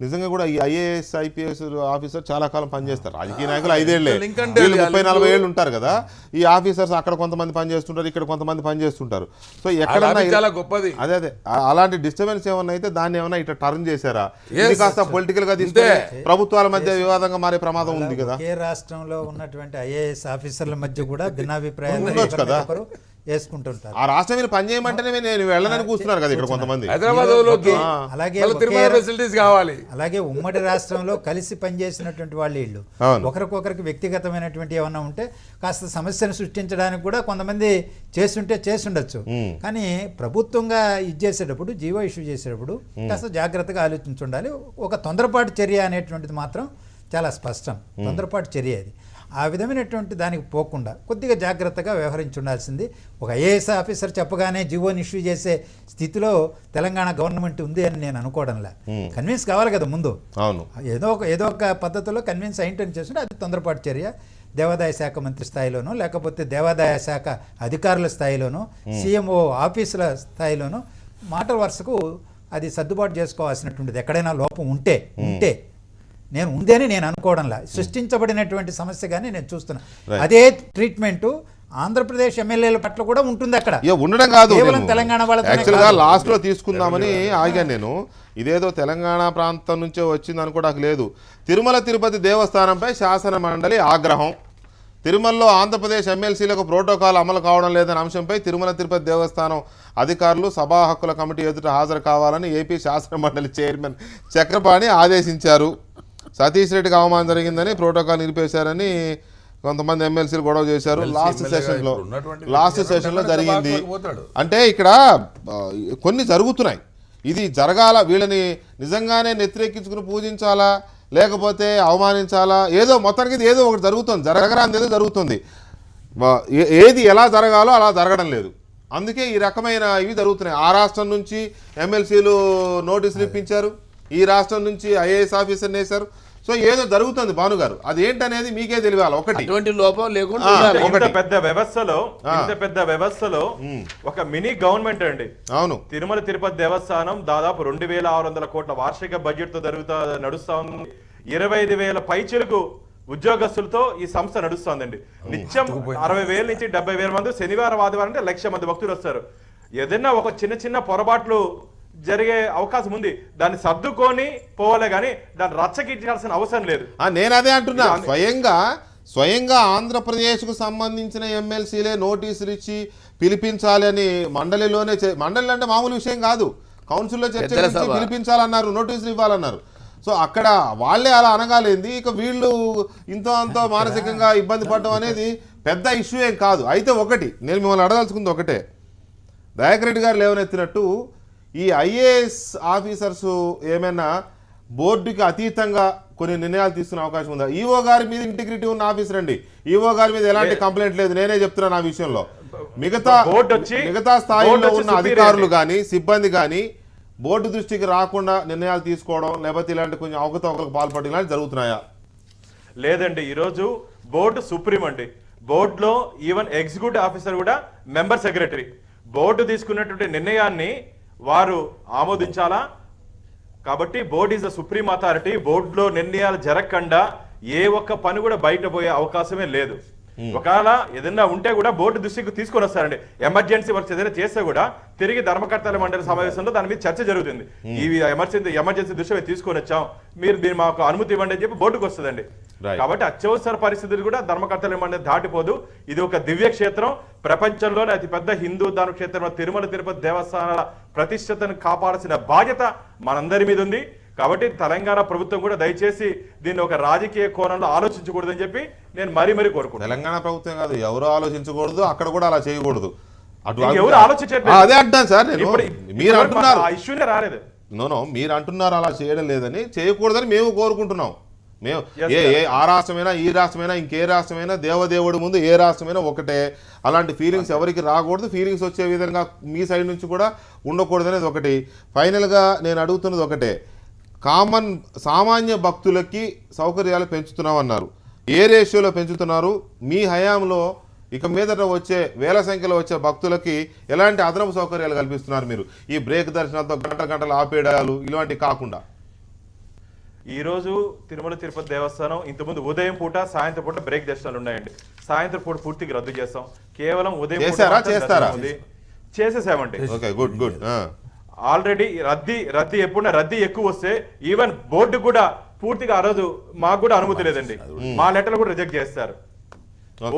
నిజంగా కూడా ఈ ఐఏఎస్ ఐపీఎస్ ఆఫీసర్ చాలా కాలం పనిచేస్తారు. రాజకీయ నాయకులు 5 ఏళ్లే, 30-40 ఏళ్ళు ఉంటారు కదా. ఈ ఆఫీసర్స్ అక్కడ కొంతమంది పనిచేస్తుంటారు, ఇక్కడ కొంతమంది పనిచేస్తుంటారు. సో ఎక్కడన్నా చాలా గొప్పది. అదే అలాంటి డిస్టర్బెన్స్ ఏమన్నా అయితే దాన్ని ఏమన్నా ఇట్లా టర్న్ చేశారా? ఇది కాస్త పొలిటికల్ గా తీసుకుంటే ప్రభుత్వాల మధ్య వివాదంగా మారే ప్రమాదం ఉంది కదా. ఏ రాష్ట్రంలో ఉన్నటువంటి ఐఏఎస్ ఆఫీసర్ల మధ్య కూడా భిన్నాభిప్రాయాలు ఉండొచ్చు కదా, వేసుకుంటుంటారు. ఆ రాష్ట్రం మీరు పనిచేయమంటేనే నేను వెళ్ళనని కూర్చున్నారు కదా ఇక్కడ కొంతమంది. అలాగే ఉమ్మడి రాష్ట్రంలో కలిసి పనిచేసినటువంటి వాళ్ళు వీళ్ళు ఒకరికొకరికి వ్యక్తిగతమైనటువంటి ఏమన్నా ఉంటే కాస్త సమస్యను సృష్టించడానికి కూడా కొంతమంది చేస్తుండొచ్చు. కానీ ప్రభుత్వంగా ఇది చేసేటప్పుడు, జీవో ఇష్యూ చేసేటప్పుడు కాస్త జాగ్రత్తగా ఆలోచించుండాలి. ఒక తొందరపాటు చర్య అనేటువంటిది మాత్రం చాలా స్పష్టం. తొందరపాటు చర్య అది. ఆ విధమైనటువంటి దానికి పోకుండా కొద్దిగా జాగ్రత్తగా వ్యవహరించి ఉండాల్సింది. ఒక ఐఏఎస్ ఆఫీసర్ చెప్పగానే జీవోని ఇష్యూ చేసే స్థితిలో తెలంగాణ గవర్నమెంట్ ఉంది అని నేను అనుకోవడంలే. కన్విన్స్ కావాలి కదా ముందు. ఏదో ఒక పద్ధతిలో కన్విన్స్ అయింటని చేస్తుంటే అది తొందరపాటు చర్య. దేవాదాయ శాఖ మంత్రి స్థాయిలోనో లేకపోతే దేవాదాయ శాఖ అధికారుల స్థాయిలోనో సీఎంఓ ఆఫీసుల స్థాయిలోనో మాటల వరుసకు అది సర్దుబాటు చేసుకోవాల్సినటువంటిది. ఎక్కడైనా లోపం ఉంటే నేను ఉందని నేను అనుకోవడంలా, సృష్టించబడినటువంటి సమస్యగానే నేను చూస్తున్నా. అదే ట్రీట్మెంట్ ఆంధ్రప్రదేశ్ ఎమ్మెల్యేల పట్ల కూడా ఉంటుంది. అక్కడ ఉండడం కాదు, తెలంగాణ యాక్చువల్గా లాస్ట్ లో తీసుకుందామని ఆగాను నేను. ఇదేదో తెలంగాణ ప్రాంతం నుంచే వచ్చింది అనుకోవడానికి లేదు. తిరుమల తిరుపతి దేవస్థానంపై శాసన మండలి ఆగ్రహం. తిరుమలలో ఆంధ్రప్రదేశ్ ఎమ్మెల్సీలకు ప్రోటోకాల్ అమలు కావడం లేదనే అంశంపై తిరుమల తిరుపతి దేవస్థానం అధికారులు సభా హక్కుల కమిటీ ఎదుట హాజరు కావాలని ఏపీ శాసన మండలి చైర్మన్ చక్రపాణి ఆదేశించారు. సతీష్ రెడ్డికి అవమానం జరిగిందని ప్రోటోకాల్ నిలిపేశారని కొంతమంది ఎమ్మెల్సీలు గొడవ చేశారు. లాస్ట్ సెషన్లో జరిగింది. అంటే ఇక్కడ కొన్ని జరుగుతున్నాయి. ఇది జరగాల, వీళ్ళని నిజంగానే నెత్తిరెక్కించుకుని పూజించాలా లేకపోతే అవమానించాలా, ఏదో మొత్తానికి ఏదో ఒకటి జరుగుతుంది. జరగరాంది ఏదో జరుగుతుంది. ఏది ఎలా జరగాలో అలా జరగడం లేదు. అందుకే ఈ రకమైన ఇవి జరుగుతున్నాయి. ఆ రాష్ట్రం నుంచి ఎమ్మెల్సీలు నోటీసులు ఇప్పించారు, ఈ రాష్ట్రం నుంచి ఐఏఎస్ ఆఫీసర్ వేశారు. సో ఏదో జరుగుతుంది భానుగారు, అది ఏంటనేది మీకే తెలియాలి. ఒకటి లోపం లేకుండా పెద్ద వ్యవస్థలో ఒక మినీ గవర్నమెంట్ అండి. అవును, తిరుమల తిరుపతి దేవస్థానం దాదాపు 2,600 కోట్ల వార్షిక బడ్జెట్ తో నడుస్తా ఉంది. 25,000 పైచిలకు ఉద్యోగస్తులతో ఈ సంస్థ నడుస్తోందండి. నిత్యం 60,000 నుంచి 70,000 మంది శనివారం ఆదివారం అంటే 1,00,000 మంది భక్తులు వస్తారు. ఏదైనా ఒక చిన్న పొరపాట్లు జరిగే అవకాశం ఉంది, దాన్ని సర్దుకొని పోవాలే కానీ దాన్ని రచ్చకిచ్చాల్సిన అవసరం లేదు. నేను అదే అంటున్నా. స్వయంగా ఆంధ్రప్రదేశ్కు సంబంధించిన ఎమ్మెల్సీలే నోటీసులు ఇచ్చి పిలిపించాలి అని మండలిలోనే, మండలి అంటే మామూలు విషయం కాదు, కౌన్సిల్లో చర్చ పిలిపించాలన్నారు, నోటీసులు ఇవ్వాలన్నారు. సో అక్కడ వాళ్ళే అలా అనగాలేంది, ఇక వీళ్ళు అంతో మానసికంగా ఇబ్బంది పడడం అనేది పెద్ద ఇష్యూ ఏం కాదు. అయితే ఒకటి నేను మిమ్మల్ని అడగాల్సుకుంది ఒకటే, దయాకర్ రెడ్డి గారు లేవనెత్తినట్టు ఈ ఐఏఎస్ ఆఫీసర్స్ ఏమైనా బోర్డుకి అతీతంగా కొన్ని నిర్ణయాలు తీసుకునే అవకాశం ఉందా? ఈఓ గారి మీద ఇంటిగ్రిటీ ఉన్న ఆఫీసర్ అండి, ఈఓ గారి మీద ఎలాంటి కంప్లైంట్ లేదు, నేనే చెప్తున్నాను ఆ విషయంలో. మిగతా స్థాయిలో ఉన్న అధికారులు కానీ సిబ్బంది కానీ బోర్డు దృష్టికి రాకుండా నిర్ణయాలు తీసుకోవడం లేకపోతే ఇలాంటి కొంచెం అవకతవకలకు పాల్పడడం ఇలాంటి జరుగుతున్నాయా? లేదండి. ఈరోజు బోర్డు సుప్రీం అండి. బోర్డులో ఈవెన్ ఎగ్జిక్యూటివ్ ఆఫీసర్ కూడా మెంబర్ సెక్రటరీ. బోర్డు తీసుకున్నటువంటి నిర్ణయాన్ని వారు ఆమోదించాలా. కాబట్టి board is the supreme authority. బోర్డులో నిర్ణయాలు జరగకుండా ఏ ఒక్క పని కూడా బయట పోయే అవకాశమే లేదు. ఒకవేళ ఏదైనా ఉంటే కూడా బోర్డు దృష్టికి తీసుకొని వస్తారండి. ఎమర్జెన్సీ వర్క్స్ ఏదైనా చేస్తే కూడా తిరిగి ధర్మకర్తల మండలి సమావేశంలో దాని మీద చర్చ జరుగుతుంది. ఈ ఎమర్జెన్సీ దృష్టి తీసుకొని వచ్చాం, మీరు మాకు అనుమతి ఇవ్వండి అని చెప్పి బోర్డుకు వస్తుందండి. Right. కాబట్టి అత్యవసర పరిస్థితులు కూడా ధర్మకర్తల మండలి దాటిపోదు. ఇది ఒక దివ్య క్షేత్రం, ప్రపంచంలోనే అతిపెద్ద హిందూ ధర్మ క్షేత్రం తిరుమల తిరుపతి దేవస్థానాల ప్రతిష్టతను కాపాడాల్సిన బాధ్యత మనందరి మీద ఉంది. కాబట్టి తెలంగాణ ప్రభుత్వం కూడా దయచేసి దీన్ని ఒక రాజకీయ కోణంలో ఆలోచించకూడదని చెప్పి నేను మరీ కోరుకుంటున్నాను. తెలంగాణ ప్రభుత్వం కాదు, ఎవరు ఆలోచించకూడదు, అక్కడ కూడా అలా చేయకూడదు. ఎవరు ఆలోచించట్లేదు. అదే అంటాను సార్ నేను. మీరు అంటున్నారు ఆ ఇష్యూనే రాలేదు. నో మీరు అంటున్నారు అలా చేయడం లేదని, చేయకూడదని మేము కోరుకుంటున్నాం. మేము ఆ రాష్ట్రమైనా ఈ రాష్ట్రమైనా ఇంకే రాష్ట్రమైనా దేవదేవుడి ముందు ఏ రాష్ట్రమైనా ఒకటే. అలాంటి ఫీలింగ్స్ ఎవరికి రాకూడదు. ఫీలింగ్స్ వచ్చే విధంగా మీ సైడ్ నుంచి కూడా ఉండకూడదు అనేది ఒకటి. ఫైనల్గా నేను అడుగుతున్నది ఒకటే, సామాన్య భక్తులకి సౌకర్యాలు పెంచుతున్నామన్నారు. ఏ రేషియోలో పెంచుతున్నారు? మీ హయాంలో ఇక మీదట వచ్చే వేల సంఖ్యలో వచ్చే భక్తులకి ఎలాంటి అదనపు సౌకర్యాలు కల్పిస్తున్నారు మీరు? ఈ బ్రేక్ దర్శనాలతో గంటలు ఆపేయడాలు ఇలాంటివి కాకుండా. ఈ రోజు తిరుమల తిరుపతి దేవస్థానం ఇంతకుముందు ఉదయం పూట సాయంత్రం పూట బ్రేక్ దర్శనాలు ఉన్నాయండి. సాయంత్రం పూట పూర్తిగా రద్దు చేస్తాం. కేవలం ఉదయం చేస్తారా? చేసేసామండి. Okay, good good. ఆల్రెడీ రద్దీ ఎప్పుడైనా రద్దీ ఎక్కువ వస్తే ఈవెన్ బోర్డు కూడా పూర్తిగా ఆ రోజు మాకు కూడా అనుమతి లేదండి. మా లెటర్లు కూడా రిజెక్ట్ చేస్తారు.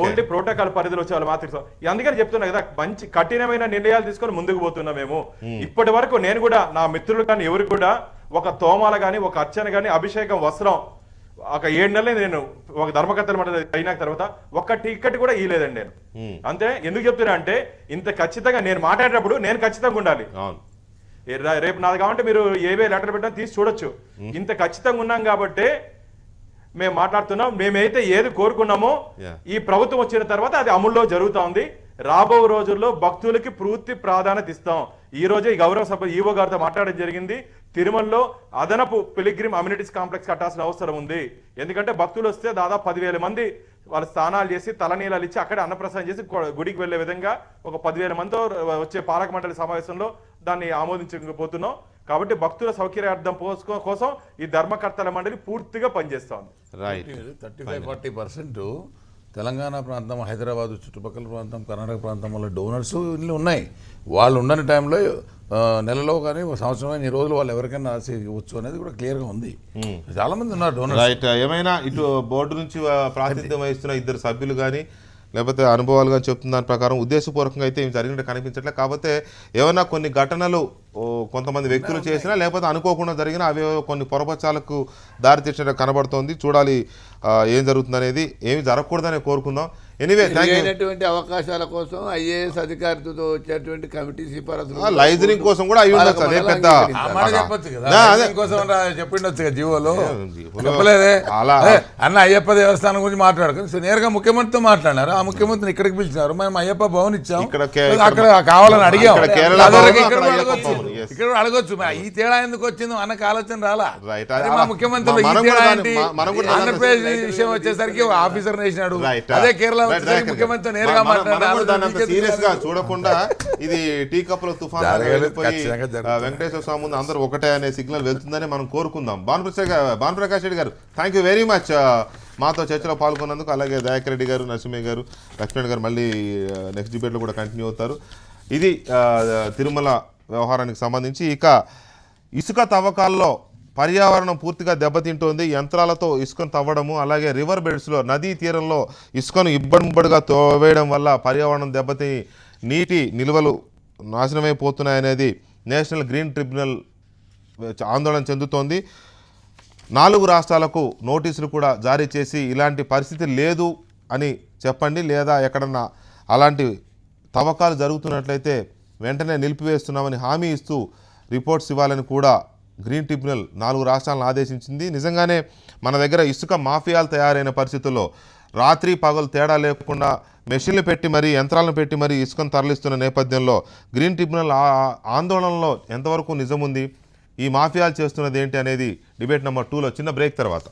ఓన్లీ ప్రోటోకాల్ పరిధిలో వచ్చే వాళ్ళు మాత్రం. అందుకని చెప్తున్నా కదా, మంచి కఠినమైన నిర్ణయాలు తీసుకొని ముందుకు పోతున్నాం మేము. ఇప్పటి వరకు నేను కూడా నా మిత్రులు కానీ ఎవరు కూడా ఒక తోమాల కానీ ఒక అర్చన కానీ అభిషేకం వస్త్రం ఒక 7 నెలలు నేను ఒక ధర్మకర్తల మండలి అయిన తర్వాత ఒక్క టికెట్ కూడా ఇవ్వలేదండి నేను. అంతే. ఎందుకు చెప్తున్నా అంటే ఇంత ఖచ్చితంగా నేను మాట్లాడేటప్పుడు నేను ఖచ్చితంగా ఉండాలి. రేపు నాది కాబట్టి మీరు ఏవే లెటర్ పెట్టినా తీసి చూడొచ్చు. ఇంత ఖచ్చితంగా ఉన్నాం కాబట్టి మేము మాట్లాడుతున్నాం. మేమైతే ఏది కోరుకున్నామో ఈ ప్రభుత్వం వచ్చిన తర్వాత అది అమల్లో జరుగుతా ఉంది. రాబో రోజుల్లో భక్తులకి పూర్తి ప్రాధాన్యత ఇస్తాం. ఈ రోజే ఈ గౌరవ సభ ఈవో గారితో మాట్లాడడం జరిగింది. తిరుమలలో అదనపు పిలిగ్రిమ్ అమ్యూనిటీస్ కాంప్లెక్స్ కట్టాల్సిన అవసరం ఉంది. ఎందుకంటే భక్తులు వస్తే దాదాపు 10,000 మంది వాళ్ళు స్నానాలు చేసి తలనీలాలు ఇచ్చి అక్కడే అన్నప్రసాదం చేసి గుడికి వెళ్లే విధంగా ఒక 10,000 మందితో వచ్చే పాలక మండలి సమావేశంలో దాన్ని ఆమోదించకపోతున్నాం. కాబట్టి భక్తుల సౌకర్యార్థం కోసం ఈ ధర్మకర్తల మండలి పూర్తిగా పనిచేస్తోంది. 35-40% తెలంగాణ ప్రాంతం, హైదరాబాద్ చుట్టుపక్కల ప్రాంతం, కర్ణాటక ప్రాంతం వల్ల డోనర్స్ ఇల్లు ఉన్నాయి. వాళ్ళు ఉండని టైంలో నెలలో కానీ సంవత్సరం కానీ ఈ రోజులు వాళ్ళు ఎవరికైనా ఇవ్వచ్చు అనేది కూడా క్లియర్గా ఉంది. చాలా మంది ఉన్నారు డోనర్స్. రైట్. ఏమైనా ఇటు బోర్డు నుంచి ప్రాతినిధ్యం వహిస్తున్న 2 సభ్యులు కానీ లేకపోతే అనుభవాలు కానీ చెప్తున్న దాని ప్రకారం ఉద్దేశపూర్వకంగా అయితే ఏమి జరిగినట్టు కనిపించట్లేదు. కాకపోతే ఏమైనా కొన్ని ఘటనలు కొంతమంది వ్యక్తులు చేసినా లేకపోతే అనుకోకుండా జరిగినా అవి కొన్ని పొరపచాలకు దారితీసినట్టు కనబడుతోంది. చూడాలి ఏం జరుగుతుంది అనేది. ఏమి జరగకూడదని కోరుకుందాం. ఎనీవే, అయినటువంటి అవకాశాల కోసం ఐఏఎస్ అధికారితో వచ్చేటువంటి కమిటీ సిఫారసు లైజనింగ్ కోసం కూడా అవి ఉండొచ్చు. అదే పెద్ద చెప్పొచ్చు కదా, కోసం చెప్పిండొచ్చు కదా జీవోలో. చెప్పలేదే అన్న అయ్యప్ప దేవస్థానం గురించి మాట్లాడుకుని నేరుగా ముఖ్యమంత్రితో మాట్లాడారు. ఆ ముఖ్యమంత్రిని ఇక్కడికి పిలిచినారు. మేము అయ్యప్ప భవన్ ఇచ్చాం, అక్కడ కావాలని అడిగాం. ఇక్కడ అడగొచ్చు ఈ తేడా ఎందుకు వచ్చిందో అన్నకు ఆలోచన రాలా. మా ముఖ్యమంత్రి ఈ తేడా ఏంటి? ఆంధ్రప్రదేశ్ విషయం వచ్చేసరికి ఆఫీసర్ వేసినాడు. అదే కేరళ ముఖ్యమంత్రి నేరుగా సీరియస్ గా చూడకుండా ఇది టీ కప్పుల తుఫాన్ వెంకటేశ్వర స్వామి ముందు అందరూ ఒకటే అనే సిగ్నల్ వెళ్తుందని మనం కోరుకుందాం. భానుప్రకాష్ రెడ్డి గారు, థ్యాంక్ యూ వెరీ మచ్ మాతో చర్చలో పాల్గొన్నందుకు. అలాగే దయాకర్ రెడ్డి గారు, నరసింహయ్య గారు, లక్ష్మణ్ గారు మళ్ళీ నెక్స్ట్ డిబేట్లో కూడా కంటిన్యూ అవుతారు. ఇది తిరుమల వ్యవహారానికి సంబంధించి. ఇక ఇసుక తవ్వకాల్లో పర్యావరణం పూర్తిగా దెబ్బతింటోంది. యంత్రాలతో ఇసుకను తవ్వడము, అలాగే రివర్ బెడ్స్లో నదీ తీరంలో ఇసుకను ఇబ్బడిముబ్బడిగా తోవేయడం వల్ల పర్యావరణం దెబ్బతిని నీటి నిల్వలు నాశనమైపోతున్నాయనేది నేషనల్ గ్రీన్ ట్రిబ్యునల్ ఆందోళన చెందుతోంది. 4 రాష్ట్రాలకు నోటీసులు కూడా జారీ చేసి ఇలాంటి పరిస్థితి లేదు అని చెప్పండి, లేదా ఎక్కడన్నా అలాంటి తవ్వకాలు జరుగుతున్నట్లయితే వెంటనే నిలిపివేస్తున్నామని హామీ ఇస్తూ రిపోర్ట్స్ ఇవ్వాలని కూడా గ్రీన్ ట్రిబ్యునల్ 4 రాష్ట్రాలను ఆదేశించింది. నిజంగానే మన దగ్గర ఇసుక మాఫియాలు తయారైన పరిస్థితుల్లో రాత్రి పగలు తేడా లేకుండా మెషిన్లు పెట్టి మరీ, యంత్రాలను పెట్టి మరీ ఇసుకను తరలిస్తున్న నేపథ్యంలో గ్రీన్ ట్రిబ్యునల్ ఆందోళనలో ఎంతవరకు నిజం ఉంది, ఈ మాఫియాలు చేస్తున్నది ఏంటి అనేది డిబేట్ నెంబర్ 2లో చిన్న బ్రేక్ తర్వాత.